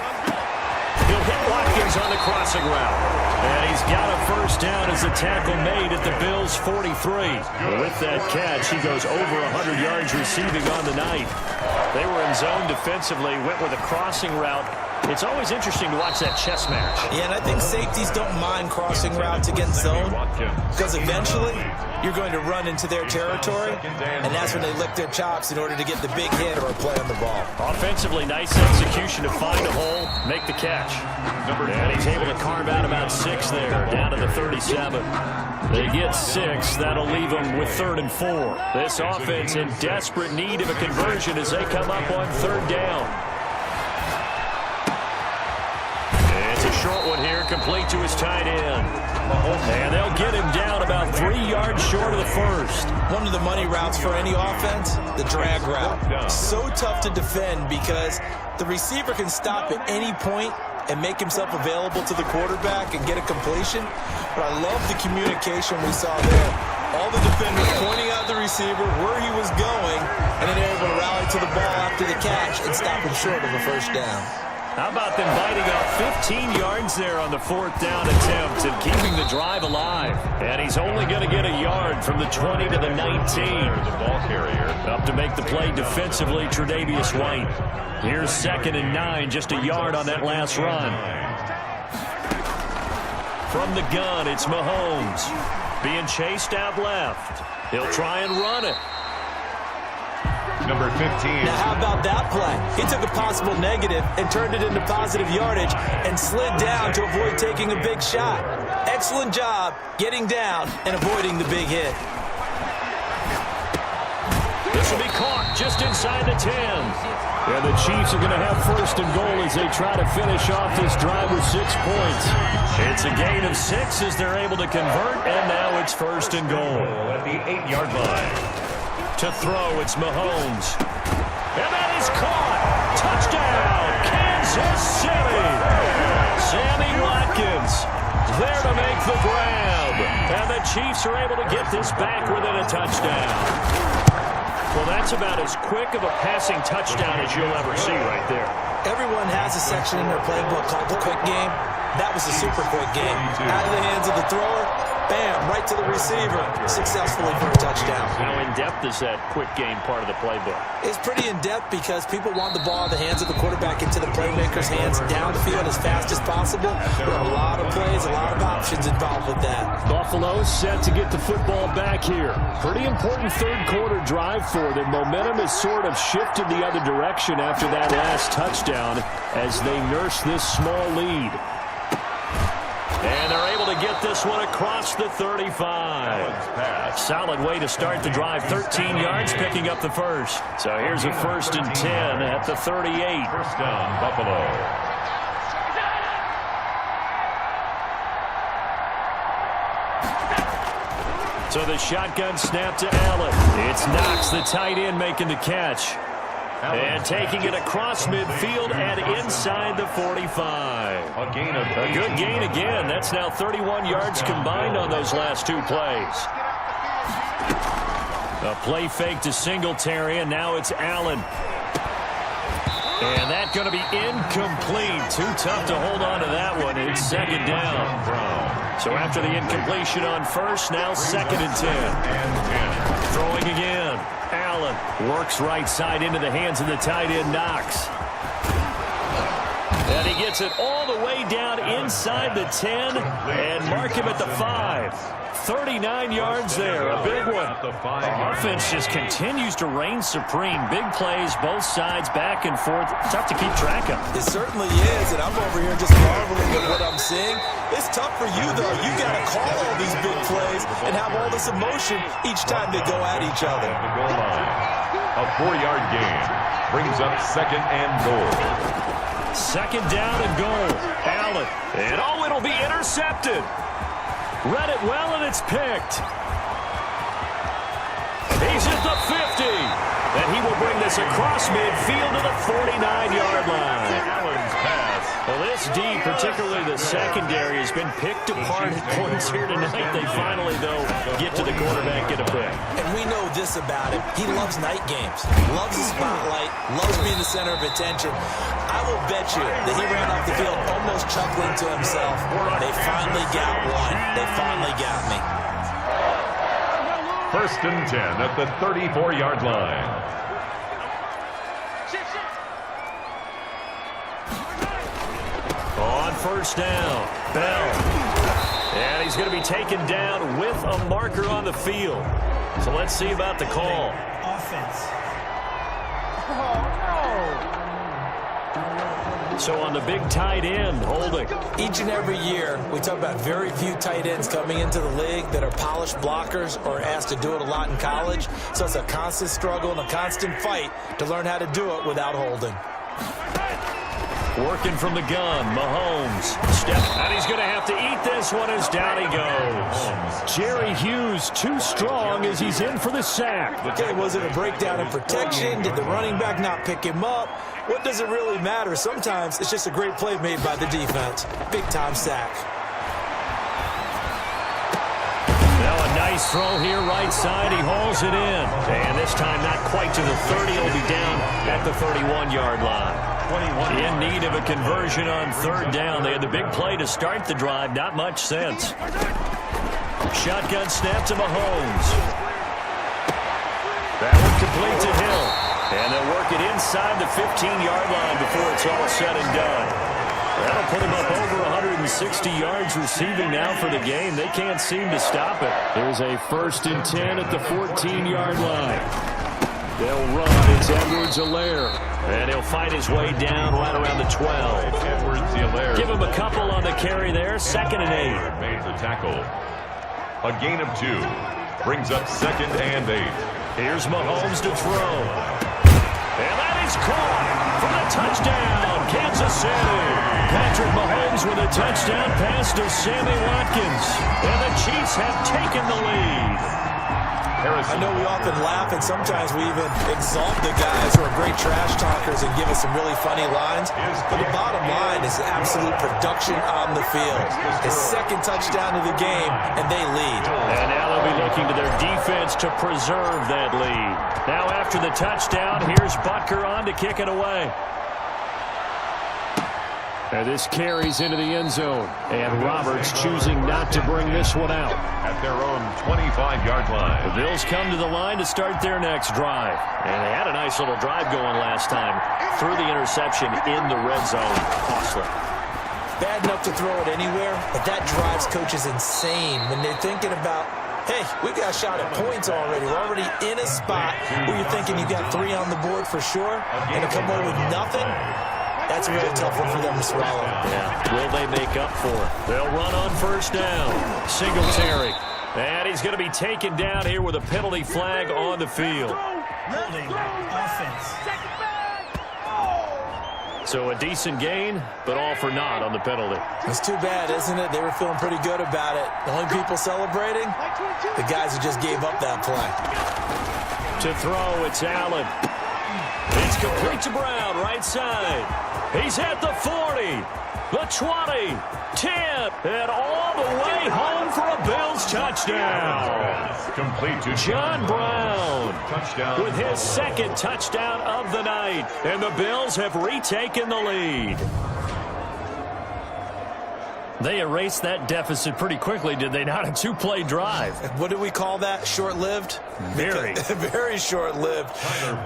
He'll hit Watkins on the crossing route. And he's got a first down as the tackle made at the Bills' 43. With that catch, he goes over 100 yards receiving on the night. They were in zone defensively, went with a crossing route. It's always interesting to watch that chess match. Yeah, and I think safeties don't mind crossing routes against zone because eventually you're going to run into their territory, and that's when they lick their chops in order to get the big hit or a play on the ball. Offensively, nice execution to find a hole, make the catch. And he's able to carve out about 6 there, down to the 37. They get 6. That'll leave them with 3rd and 4. This offense in desperate need of a conversion as they come up on 3rd down. It's a short one here, complete to his tight end. And they'll get him down about 3 yards short of the first. One of the money routes for any offense, the drag route. So tough to defend because the receiver can stop at any point and make himself available to the quarterback and get a completion. But I love the communication we saw there. All the defenders pointing out the receiver, where he was going, and then they're able to rally to the ball after the catch and stop him short of a first down. How about them biting off 15 yards there on the 4th down attempt and keeping the drive alive? And he's only going to get a yard from the 20 to the 19. The ball carrier. Up to make the play defensively, Tre'Davious White. Here's 2nd and 9, just a yard on that last run. From the gun, it's Mahomes. Being chased out left. He'll try and run it. Number 15. Now, how about that play? He took a possible negative and turned it into positive yardage and slid down to avoid taking a big shot. Excellent job getting down and avoiding the big hit. This will be caught just inside the 10. And the Chiefs are going to have 1st and goal as they try to finish off this drive with 6 points. It's a gain of 6 as they're able to convert, and now it's 1st and goal. At the 8-yard line. To throw, it's Mahomes. And that is caught. Touchdown, Kansas City. Sammy Watkins there to make the grab. And the Chiefs are able to get this back within a touchdown. Well, that's about as quick of a passing touchdown as you'll ever see right there. Everyone has a section in their playbook called the quick game. That was a super quick game. Out of the hands of the thrower, bam, right to the receiver, successfully for a touchdown. How in-depth is that quick game part of the playbook? It's pretty in-depth because people want the ball in the hands of the quarterback into the playmaker's hands down the field as fast as possible. There are a lot of plays, a lot of options involved with that. Buffalo set to get the football back here. Pretty important 3rd quarter drive for them. Momentum has sort of shifted the other direction after that last touchdown as they nurse this small lead. And they're able to get this one across the 35. Solid way to start the drive. 13 yards, picking up the first. So here's a 1st and 10 at the 38. 1st down, Buffalo. So the shotgun snap to Allen. It's Knox, the tight end, making the catch. And taking it across midfield and inside the 45. A good gain again. That's now 31 yards combined on those last 2 plays. A play fake to Singletary, and now it's Allen. And that's going to be incomplete. Too tough to hold on to that one. It's 2nd down. So after the incompletion on 1st, now 2nd and 10. Throwing again. Allen works right side into the hands of the tight end, Knox. And he gets it all the way down inside the 10 and mark him at the 5. 39 yards there, a big one. The offense just continues to reign supreme. Big plays, both sides, back and forth. Tough to keep track of. It certainly is, and I'm over here just marveling at what I'm seeing. It's tough for you, though. You got to call all these big plays and have all this emotion each time they go at each other. The goal line. A 4-yard gain brings up 2nd and goal. 2nd down and goal. Allen. And it'll be intercepted. Read it well, and it's picked. He's at the 50. And he will bring this across midfield to the 49-yard line. Allen's pass. Well, this D, particularly the secondary, has been picked apart at points here tonight. They finally, though, get to the quarterback, get a pick. And we know this about him. He loves night games, loves the spotlight, loves being the center of attention. I will bet you that he ran off the field almost chuckling to himself. They finally got one. They finally got me. 1st and 10 at the 34-yard line. On 1st down, Bell. And he's going to be taken down with a marker on the field. So let's see about the call. Offense. So on the big tight end, holding. Each and every year, we talk about very few tight ends coming into the league that are polished blockers or asked to do it a lot in college. So it's a constant struggle and a constant fight to learn how to do it without holding. Working from the gun, Mahomes. Step, and he's going to have to eat this one as down he goes. Jerry Hughes too strong as he's in for the sack. Okay, was it a breakdown in protection? Did the running back not pick him up? What does it really matter? Sometimes it's just a great play made by the defense. Big-time sack. Now a nice throw here, right side. He hauls it in. And this time not quite to the 30. He'll be down at the 31-yard line. In need of a conversion on 3rd down. They had the big play to start the drive. Not much sense. Shotgun snap to Mahomes. That one complete to Hill. And they'll work it inside the 15-yard line before it's all said and done. That'll put him up over 160 yards receiving now for the game. They can't seem to stop it. There's a 1st and 10 at the 14-yard line. They'll run. It's Edwards-Helaire. And he'll find his way down right around the 12. Edwards-Helaire. Give him a couple on the carry there. 2nd and 8. Made the tackle. A gain of 2. Brings up 2nd and 8. Here's Mahomes to throw. And that is caught for the touchdown, Kansas City. Patrick Mahomes with a touchdown pass to Sammy Watkins. And the Chiefs have taken the lead. I know we often laugh and sometimes we even exalt the guys who are great trash talkers and give us some really funny lines. But the bottom line is absolute production on the field. His 2nd touchdown of the game, and they lead. And now they'll be looking to their defense to preserve that lead. Now after the touchdown, here's Butker on to kick it away. And this carries into the end zone. And Roberts choosing not to bring this one out. At their own 25-yard line. The Bills come to the line to start their next drive. And they had a nice little drive going last time. Through the interception in the red zone. Costly. Bad enough to throw it anywhere, but that drives coaches insane when they're thinking about, hey, we got a shot at points already. We're already in a spot where you're thinking you got 3 on the board for sure, and to come away with nothing, that's a really tough one for them to swallow. Yeah. Will they make up for it? They'll run on 1st down. Singletary. And he's going to be taken down here with a penalty flag on the field. Holding. Offense. So a decent gain, but all for naught on the penalty. It's too bad, isn't it? They were feeling pretty good about it. The only people celebrating, the guys who just gave up that play. To throw, it's Allen. It's complete to Brown, right side. He's at the 40, the 20, 10, and all the way home for a Bills touchdown. Complete to John Brown touchdown with his 2nd touchdown of the night. And the Bills have retaken the lead. They erased that deficit pretty quickly, did they not? A 2-play drive. What do we call that? Short-lived? Very. Very short-lived.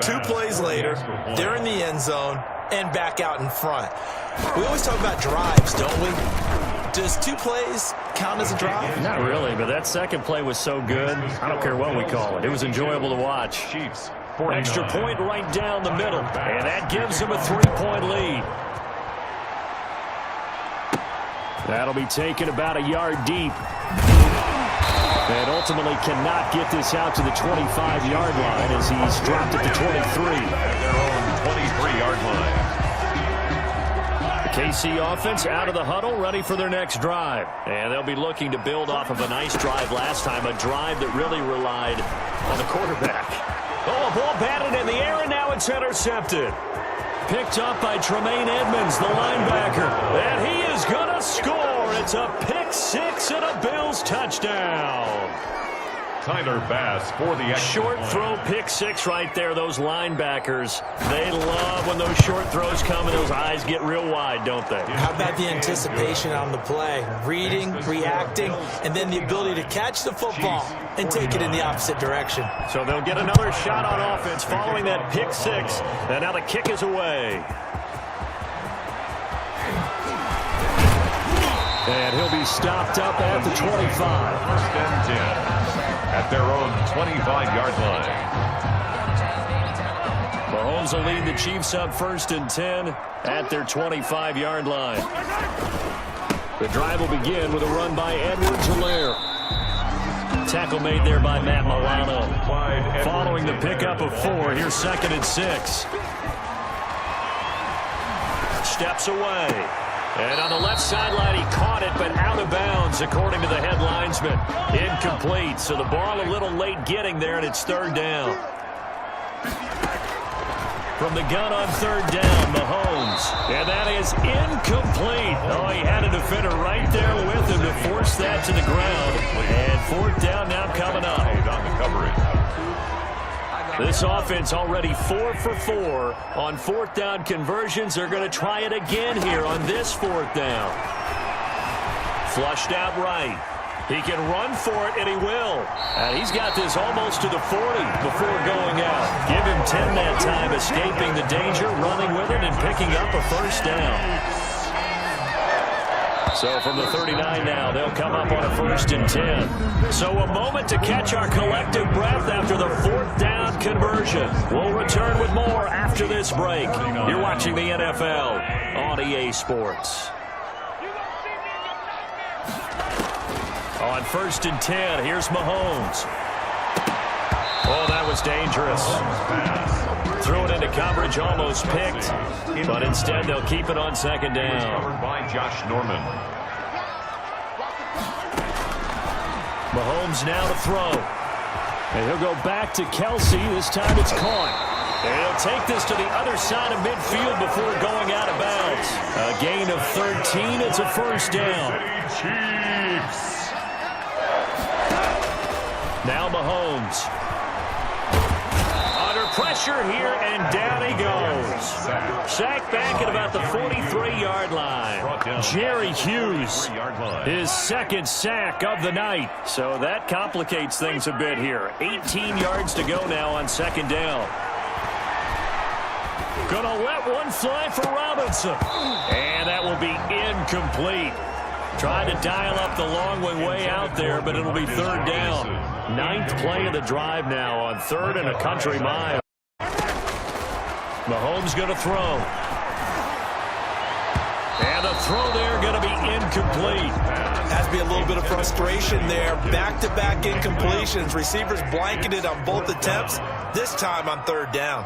2 plays later, they're in the end zone and back out in front. We always talk about drives, don't we? Does 2 plays count as a drive? Not really, but that 2nd play was so good. I don't care what we call it. It was enjoyable to watch. Chiefs. Extra point right down the middle, and that gives them a 3-point lead. That'll be taken about a yard deep. And ultimately cannot get this out to the 25-yard line as he's dropped at the 23. At their own 23-yard line. The KC offense out of the huddle, ready for their next drive. And they'll be looking to build off of a nice drive last time, a drive that really relied on the quarterback. Oh, a ball batted in the air, and now it's intercepted. Picked up by Tremaine Edmonds, the linebacker. And he is going to score. It's a pick 6 and a Bills touchdown. Tyler Bass for the short throw pick six right there. Those linebackers, they love when those short throws come and those eyes get real wide, don't they? How about the anticipation on the play? Reading, reacting, and then the ability to catch the football and take it in the opposite direction. So they'll get another shot on offense following that pick six. And now the kick is away. And he'll be stopped up at the 25. First and 10 at their own 25-yard line. Mahomes will lead the Chiefs up first and 10 at their 25-yard line. The drive will begin with a run by Edwards-Helaire. Tackle made there by Matt Milano. Following the pickup of 4, here's 2nd and 6. Steps away. And on the left sideline, he caught it, but out of bounds, according to the head linesman. Incomplete, so the ball a little late getting there, and it's 3rd down. From the gun on 3rd down, Mahomes. And that is incomplete. Oh, he had a defender right there with him to force that to the ground. And 4th down now coming up. On the coverage. This offense already 4 for 4 on 4th down conversions. They're going to try it again here on this 4th down. Flushed out right. He can run for it, and he will. And he's got this almost to the 40 before going out. Give him 10 that time, escaping the danger, running with it, and picking up a 1st down. So from the 39 now, they'll come up on a 1st and 10. So a moment to catch our collective breath after the 4th down conversion. We'll return with more after this break. You're watching the NFL on EA Sports. On 1st and 10, here's Mahomes. Oh, that was dangerous. Threw it into coverage, almost picked. But instead, they'll keep it on 2nd down. Covered by Josh Norman. Mahomes now to throw. And he'll go back to Kelsey. This time it's caught. And he'll take this to the other side of midfield before going out of bounds. A gain of 13. It's a 1st down. Chiefs. Now Mahomes. Under pressure here, and down he goes. Sacked back at about the 43-yard line. Jerry Hughes, his 2nd sack of the night. So that complicates things a bit here. 18 yards to go now on 2nd down. Gonna let one fly for Robinson. And that will be incomplete. Trying to dial up the long way out there, but it'll be 3rd down. 9th play of the drive now on 3rd and a country mile. Mahomes going to throw. And the throw there going to be incomplete. Has to be a little bit of frustration there. Back-to-back incompletions. Receivers blanketed on both attempts, this time on 3rd down.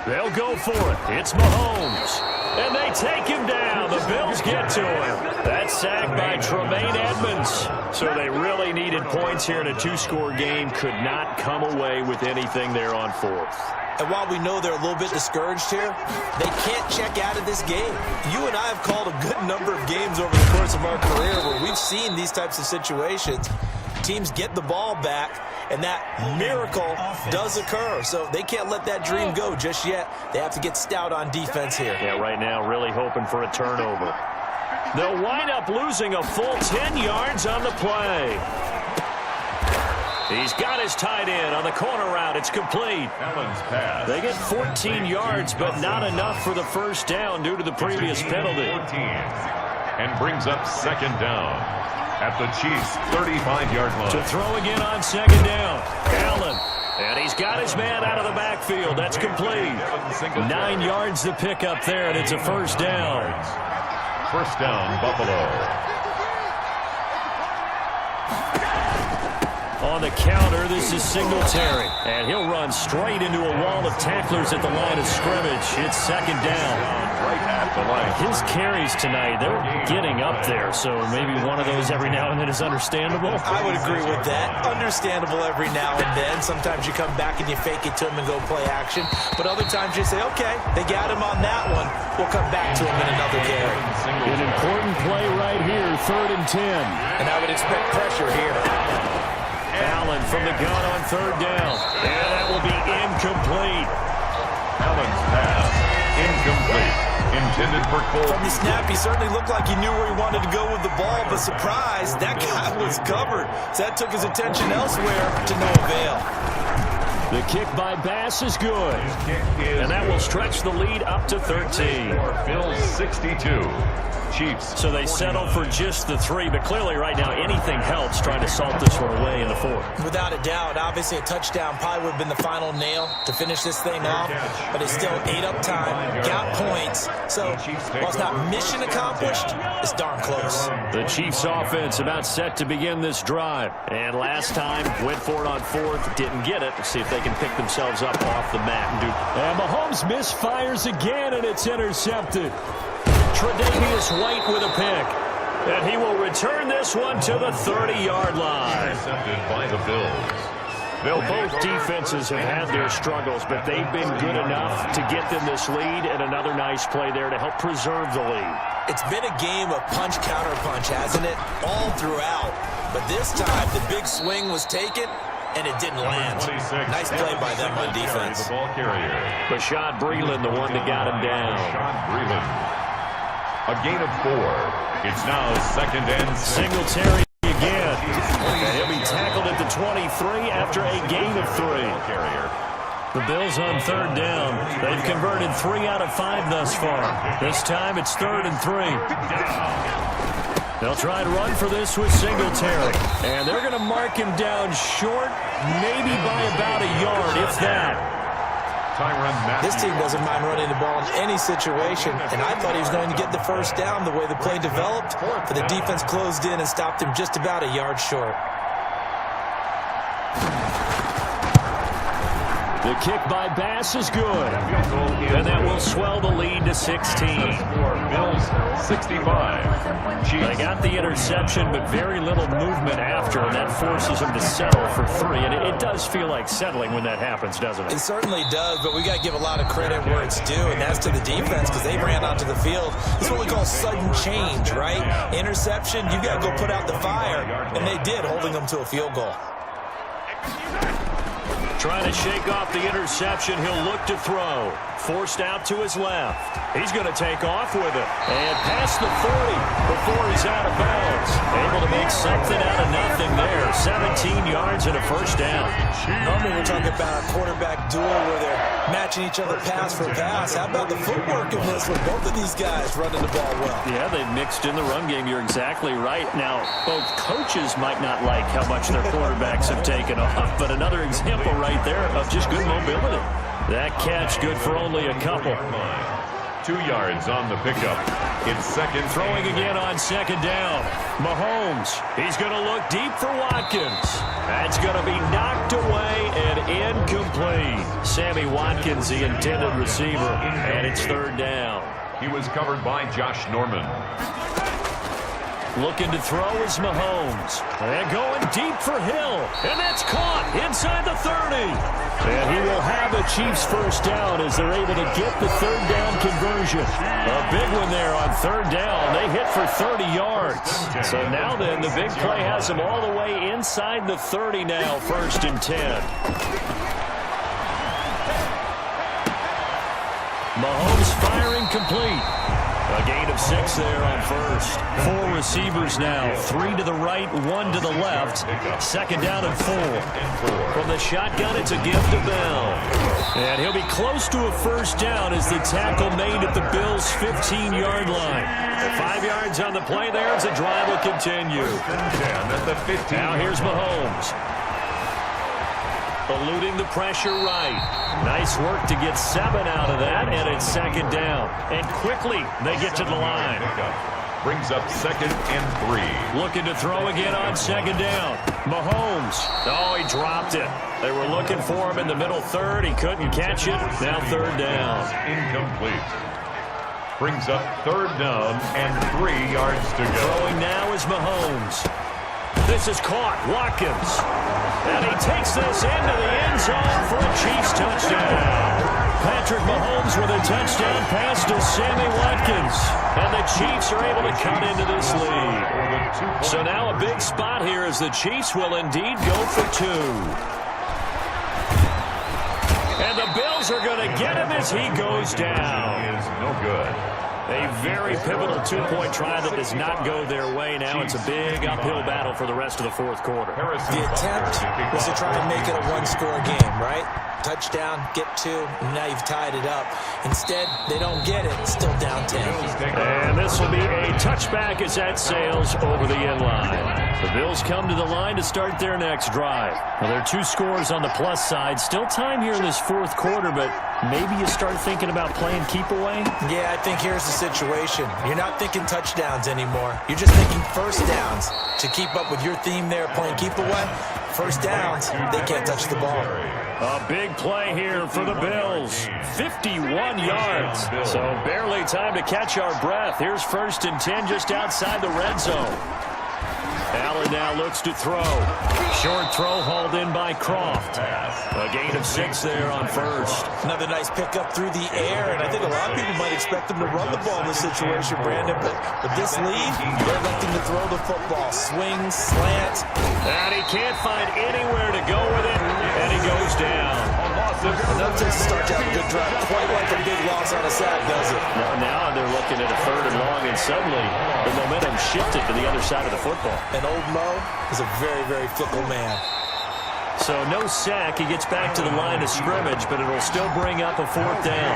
They'll go for it. It's Mahomes. And they take him down. The Bills get to him. That sack by Tremaine Edmonds. So they really needed points here in a 2-score game. Could not come away with anything there on 4th. And while we know they're a little bit discouraged here, they can't check out of this game. You and I have called a good number of games over the course of our career where we've seen these types of situations. Teams get the ball back, and that miracle does occur. So they can't let that dream go just yet. They have to get stout on defense here. Yeah, right now really hoping for a turnover. They'll wind up losing a full 10 yards on the play. He's got his tight end on the corner route. It's complete. Allen's pass. They get 14 yards, but not enough for the 1st down due to the previous penalty. 14, and brings up 2nd down at the Chiefs' 35-yard line. To throw again on 2nd down. Allen. And he's got his man out of the backfield. That's complete. 9 yards to pick up there, and it's a 1st down. 1st down, Buffalo. On the counter, this is Singletary. And he'll run straight into a wall of tacklers at the line of scrimmage. It's 2nd down. Right at the line. His carries tonight, they're getting up there. So maybe one of those every now and then is understandable. I would agree with that. Understandable every now and then. Sometimes you come back and you fake it to him and go play action. But other times you say, okay, they got him on that one. We'll come back to him in another carry. An important play right here, 3rd and 10. And I would expect pressure here. Allen from the gun on third down. And that will be incomplete. Allen's pass, incomplete. Intended for Cole. From the snap, he certainly looked like he knew where he wanted to go with the ball, but surprise, that guy was covered. So that took his attention elsewhere to no avail. The kick by Bass is good. And that will stretch the lead up to 13. Bills 62. Chiefs. So they settle for just the 3, but clearly right now anything helps trying to salt this one away in the 4th. Without a doubt, obviously a touchdown probably would have been the final nail to finish this thing off, but it still ate up time, got points. So while it's not mission accomplished, it's darn close. The Chiefs offense about set to begin this drive. And last time went for it on 4th, didn't get it. Let's see if they can pick themselves up off the mat. And Mahomes misfires again, and it's intercepted. Tre'Davious White with a pick. And he will return this one to the 30-yard line. Intercepted by the Bills. Both defenses have had their struggles, but they've been good enough to get them this lead, and another nice play there to help preserve the lead. It's been a game of punch-counter-punch, hasn't it? All throughout. But this time, the big swing was taken, and it didn't land. Nice play by them on defense. The ball carrier. Bashaud Breeland, the one that got him down. Bashaud Breeland. A gain of 4. It's now 2nd and 6. Singletary again. And he'll be tackled at the 23 after a gain of 3. The Bills on 3rd down. They've converted 3 out of 5 thus far. This time it's 3rd and 3. They'll try to run for this with Singletary. And they're going to mark him down short, maybe by about a yard, if that. This team doesn't mind running the ball in any situation, and I thought he was going to get the first down the way the play developed, but the defense closed in and stopped him just about a yard short. The kick by Bass is good, and that will swell the lead to 16. Bills 65. They got the interception, but very little movement after, and that forces them to settle for 3. And it does feel like settling when that happens, doesn't it? It certainly does, but we got to give a lot of credit where it's due, and that's to the defense because they ran onto the field. This is what we call sudden change, right? Interception, you got to go put out the fire, and they did, holding them to a field goal. Trying to shake off the interception. He'll look to throw. Forced out to his left. He's going to take off with it. And past the 30 before he's out of bounds. Able to make something out of nothing there. 17 yards and a first down. Normally we're talking about a quarterback duel where they're matching each other pass for pass. How about the footwork in this with both of these guys running the ball well? Yeah, they've mixed in the run game. You're exactly right. Now, both coaches might not like how much their quarterbacks have taken off, but another example right there of just good mobility. That catch good for only a couple. 2 yards on the pickup. It's second. Throwing again on 2nd down. Mahomes. He's going to look deep for Watkins. That's going to be knocked away and incomplete. Sammy Watkins, the intended receiver, and it's 3rd down. He was covered by Josh Norman. Looking to throw is Mahomes. And going deep for Hill. And that's caught inside the 30. And he will have a Chiefs first down as they're able to get the 3rd down conversion. A big one there on 3rd down. They hit for 30 yards. So now then, the big play has them all the way inside the 30 now, 1st and 10. Mahomes firing complete. A gain of 6 there on 1st. 4 receivers now. 3 to the right, 1 to the left. 2nd down and 4. From the shotgun, it's a gift to Bell. And he'll be close to a first down as the tackle made at the Bills' 15-yard line. 5 yards on the play there as the drive will continue. Now here's Mahomes. Eluding the pressure right. Nice work to get 7 out of that, and it's 2nd down. And quickly, they get to the line. Brings up 2nd and 3. Looking to throw again on 2nd down. Mahomes. Oh, he dropped it. They were looking for him in the middle 3rd. He couldn't catch it. Now 3rd down. Incomplete. Brings up 3rd down and 3 yards to go. Throwing now is Mahomes. This is caught. Watkins. And he takes this into the end zone for a Chiefs touchdown. Patrick Mahomes with a touchdown pass to Sammy Watkins. And the Chiefs are able to cut into this lead. So now a big spot here as the Chiefs will indeed go for 2. And the Bills are going to get him as he goes down. He is no good. A very pivotal 2-point try that does not go their way. Now it's a big uphill battle for the rest of the fourth quarter. The attempt was to try and make it a one-score game, right? Touchdown, get 2, and now you've tied it up. Instead, they don't get it. Still down 10. And this will be a touchback as that sails over the end line. The Bills come to the line to start their next drive. Well, there are 2 scores on the plus side. Still time here in this fourth quarter, but maybe you start thinking about playing keep away? Yeah, I think here's the situation. You're not thinking touchdowns anymore. You're just thinking first downs. To keep up with your theme there, playing keep away, first downs, they can't touch the ball. A big play here for the Bills. 51 yards. So barely time to catch our breath. Here's 1st and 10 just outside the red zone. Allen now looks to throw. Short throw hauled in by Croft. A gain of 6 there on 1st. Another nice pickup through the air, and I think a lot of people might expect them to run the ball in this situation, Brandon, but with this lead, they're electing to throw the football. Swing, slant. And he can't find anywhere to go with it, and he goes down. Enough to start out a good drive, quite like a big loss on a sack, does it? Now they're looking at a 3rd and long, and suddenly the momentum shifted to the other side of the football. And old Mo is a very, very fickle man. So no sack. He gets back to the line of scrimmage, but it'll still bring up a 4th down.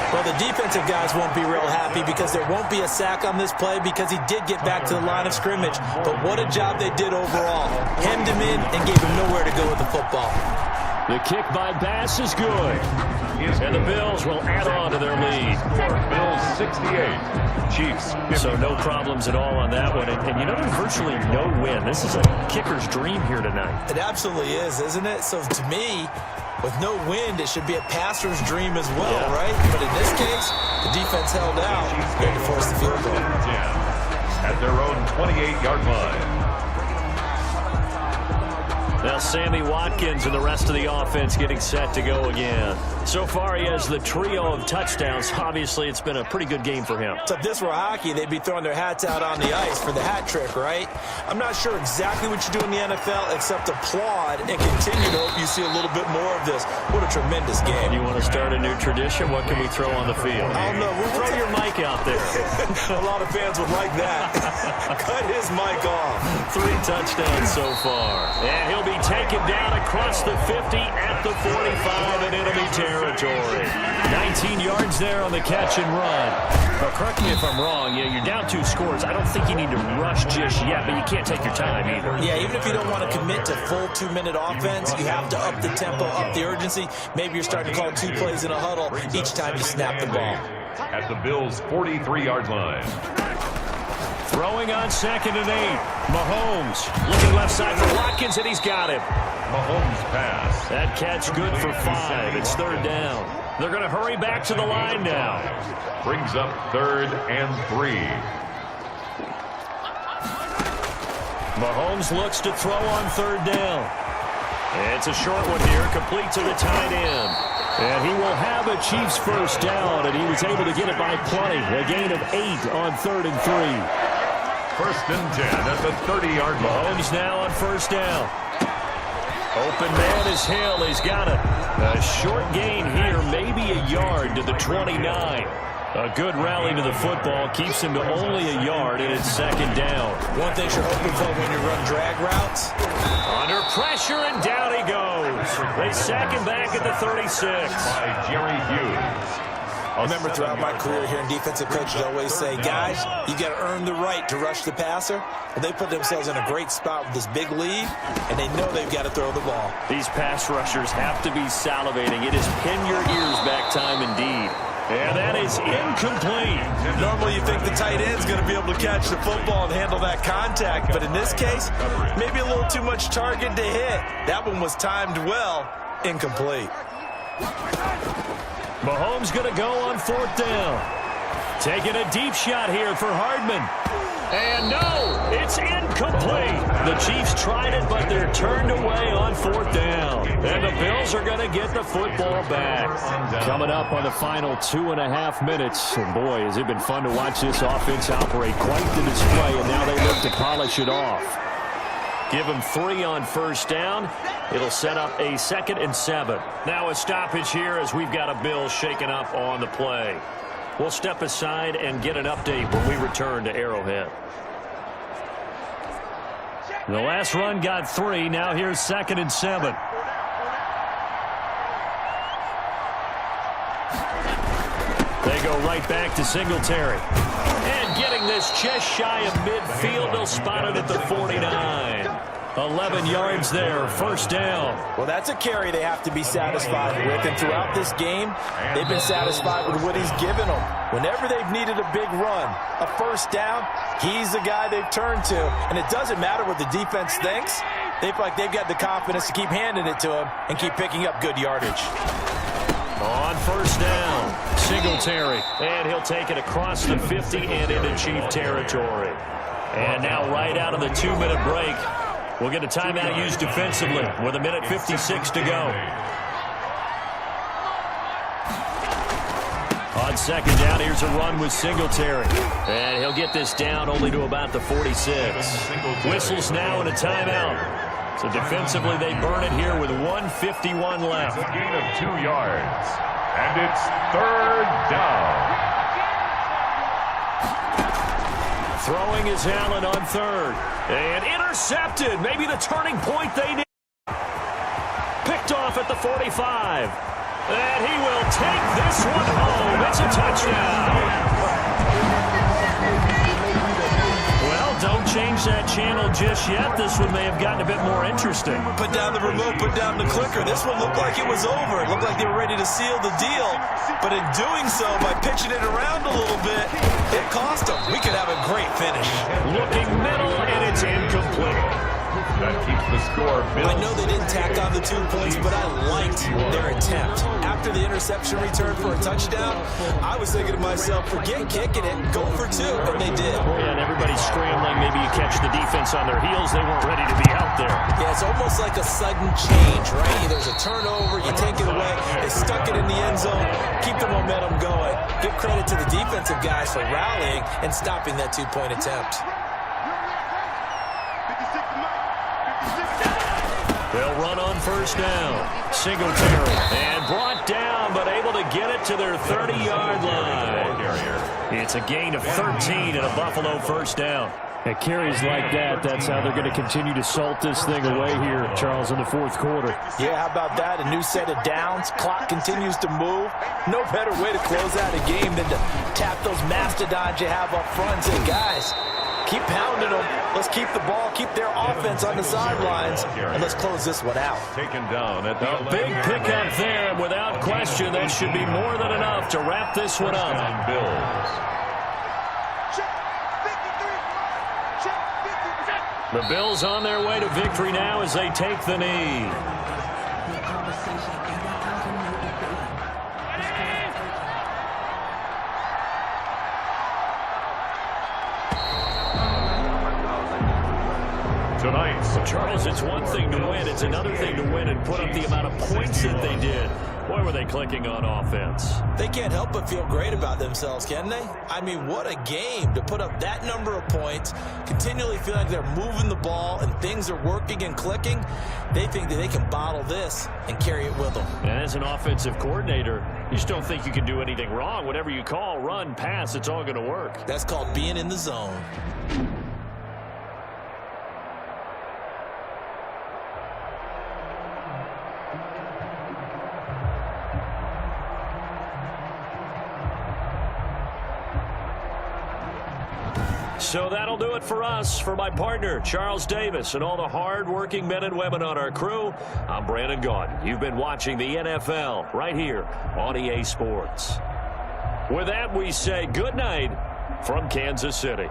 Well, the defensive guys won't be real happy because there won't be a sack on this play because he did get back to the line of scrimmage. But what a job they did overall. Hemmed him in and gave him nowhere to go with the football. The kick by Bass is good. And the Bills will add on to their lead. Bills 68, Chiefs 50. So no problems at all on that one. And you know, there's virtually no win. This is a kicker's dream here tonight. It absolutely is, isn't it? So to me, with no wind, it should be a passer's dream as well, right? But in this case, the defense held out. They had to force the field goal. At their own 28-yard line. Now Sammy Watkins and the rest of the offense getting set to go again. So far he has the trio of touchdowns. Obviously it's been a pretty good game for him. So if this were hockey, they'd be throwing their hats out on the ice for the hat trick, right? I'm not sure exactly what you do in the NFL except applaud and continue to hope you see a little bit more of this. What a tremendous game. You want to start a new tradition? What can we throw on the field? I don't know. We'll throw your mic out there. A lot of fans would like that. Cut his mic off. 3 touchdowns so far. And he'll be taken down across the 50 at the 45 in enemy territory. 19 yards there on the catch and run. Now, correct me if I'm wrong. Yeah, you're down 2 scores. I don't think you need to rush just yet, but you can't take your time either. Yeah, even if you don't want to commit to full 2-minute offense, you have to up the tempo, up the urgency. Maybe you're starting to call 2 plays in a huddle each time you snap the ball. At the Bills' 43-yard line. Throwing on 2nd and 8. Mahomes looking left side for Watkins, and he's got him. Mahomes pass. That catch good for 5. It's 3rd down. They're going to hurry back to the line now. Brings up 3rd and 3. Mahomes looks to throw on 3rd down. It's a short one here, complete to the tight end. And he will have a Chiefs first down, and he was able to get it by plenty. A gain of 8 on 3rd and 3. 1st and 10 at the 30-yard line. Mahomes now on 1st down. Open man is Hill. He's got it. A short gain here, maybe a yard to the 29. A good rally to the football keeps him to only a yard, and it's 2nd down. One thing you're hoping for when you run drag routes. Under pressure, and down he goes. They sack him back at the 36. By Jerry Hughes. I remember throughout my career here in defensive coaches always say, guys, you got to earn the right to rush the passer. Well, they put themselves in a great spot with this big lead, and they know they've got to throw the ball. These pass rushers have to be salivating. It is pin your ears back time indeed. And that is incomplete. Normally you think the tight end's going to be able to catch the football and handle that contact, but in this case, maybe a little too much target to hit. That one was timed well. Incomplete. Mahomes going to go on 4th down. Taking a deep shot here for Hardman. And no, it's incomplete. The Chiefs tried it, but they're turned away on 4th down. And the Bills are going to get the football back. Coming up on the final 2.5 minutes. And boy, has it been fun to watch this offense operate. Quite the display, and now they look to polish it off. Give them 3 on 1st down. It'll set up a 2nd and 7. Now a stoppage here as we've got a Bills shaken up on the play. We'll step aside and get an update when we return to Arrowhead. The last run got 3. Now here's 2nd and 7. They go right back to Singletary. And getting this just shy of midfield, they'll spot it at the 49. 11 yards there, 1st down. Well, that's a carry they have to be satisfied with. And throughout this game, they've been satisfied with what he's given them. Whenever they've needed a big run, a 1st down, he's the guy they've turned to. And it doesn't matter what the defense thinks. They feel like they've got the confidence to keep handing it to him and keep picking up good yardage. On 1st down, Singletary. And he'll take it across the 50 and into Chief territory. And now right out of the 2-minute break, we'll get a timeout used defensively with 1:56 to go. On 2nd down, here's a run with Singletary. And he'll get this down only to about the 46. Whistles now and a timeout. So defensively, they burn it here with 1:51 left. A gain of 2 yards. And it's 3rd down. Throwing is Allen on 3rd. And intercepted. Maybe the turning point they need. Picked off at the 45. And he will take this one home. It's a touchdown. Well, don't change that channel just yet. This one may have gotten a bit more interesting. Put down the remote, put down the clicker. This one looked like it was over. It looked like they were ready to seal the deal. But in doing so, by pitching it around a little bit, it cost them. We could have a great finish. Looking middle, and it's incomplete. That keeps the score. I know they didn't tack on the 2 points, but I liked their attempt. After the interception return for a touchdown, I was thinking to myself, forget kicking it, go for 2, and they did. Yeah, and everybody's scrambling. Maybe you catch the defense on their heels. They weren't ready to be out there. Yeah, it's almost like a sudden change, right? There's a turnover, you take it away, they stuck it in the end zone, keep the momentum going. Give credit to the defensive guys for rallying and stopping that 2-point attempt. They'll run on 1st down. Singletary. And brought down, but able to get it to their 30-yard line. It's a gain of 13 and a Buffalo 1st down. At carries like that, that's how they're going to continue to salt this thing away here, Charles, in the 4th quarter. Yeah, how about that? A new set of downs. Clock continues to move. No better way to close out a game than to tap those mastodons you have up front and say, guys, keep pounding them. Let's keep the ball, keep their offense on the sidelines, and let's close this one out. Taken down at the big pickup there. Without question, that should be more than enough to wrap this one up. The Bills on their way to victory now as they take the knee. Tonight, Charles, it's one thing to win. It's another thing to win and put up the amount of points that they did. Boy, were they clicking on offense. They can't help but feel great about themselves, can they? I mean, what a game to put up that number of points, continually feel like they're moving the ball and things are working and clicking. They think that they can bottle this and carry it with them. And as an offensive coordinator, you just don't think you can do anything wrong. Whatever you call, run, pass, it's all going to work. That's called being in the zone. So that'll do it for us. For my partner, Charles Davis, and all the hard-working men and women on our crew, I'm Brandon Gaudin. You've been watching the NFL right here on EA Sports. With that, we say good night from Kansas City.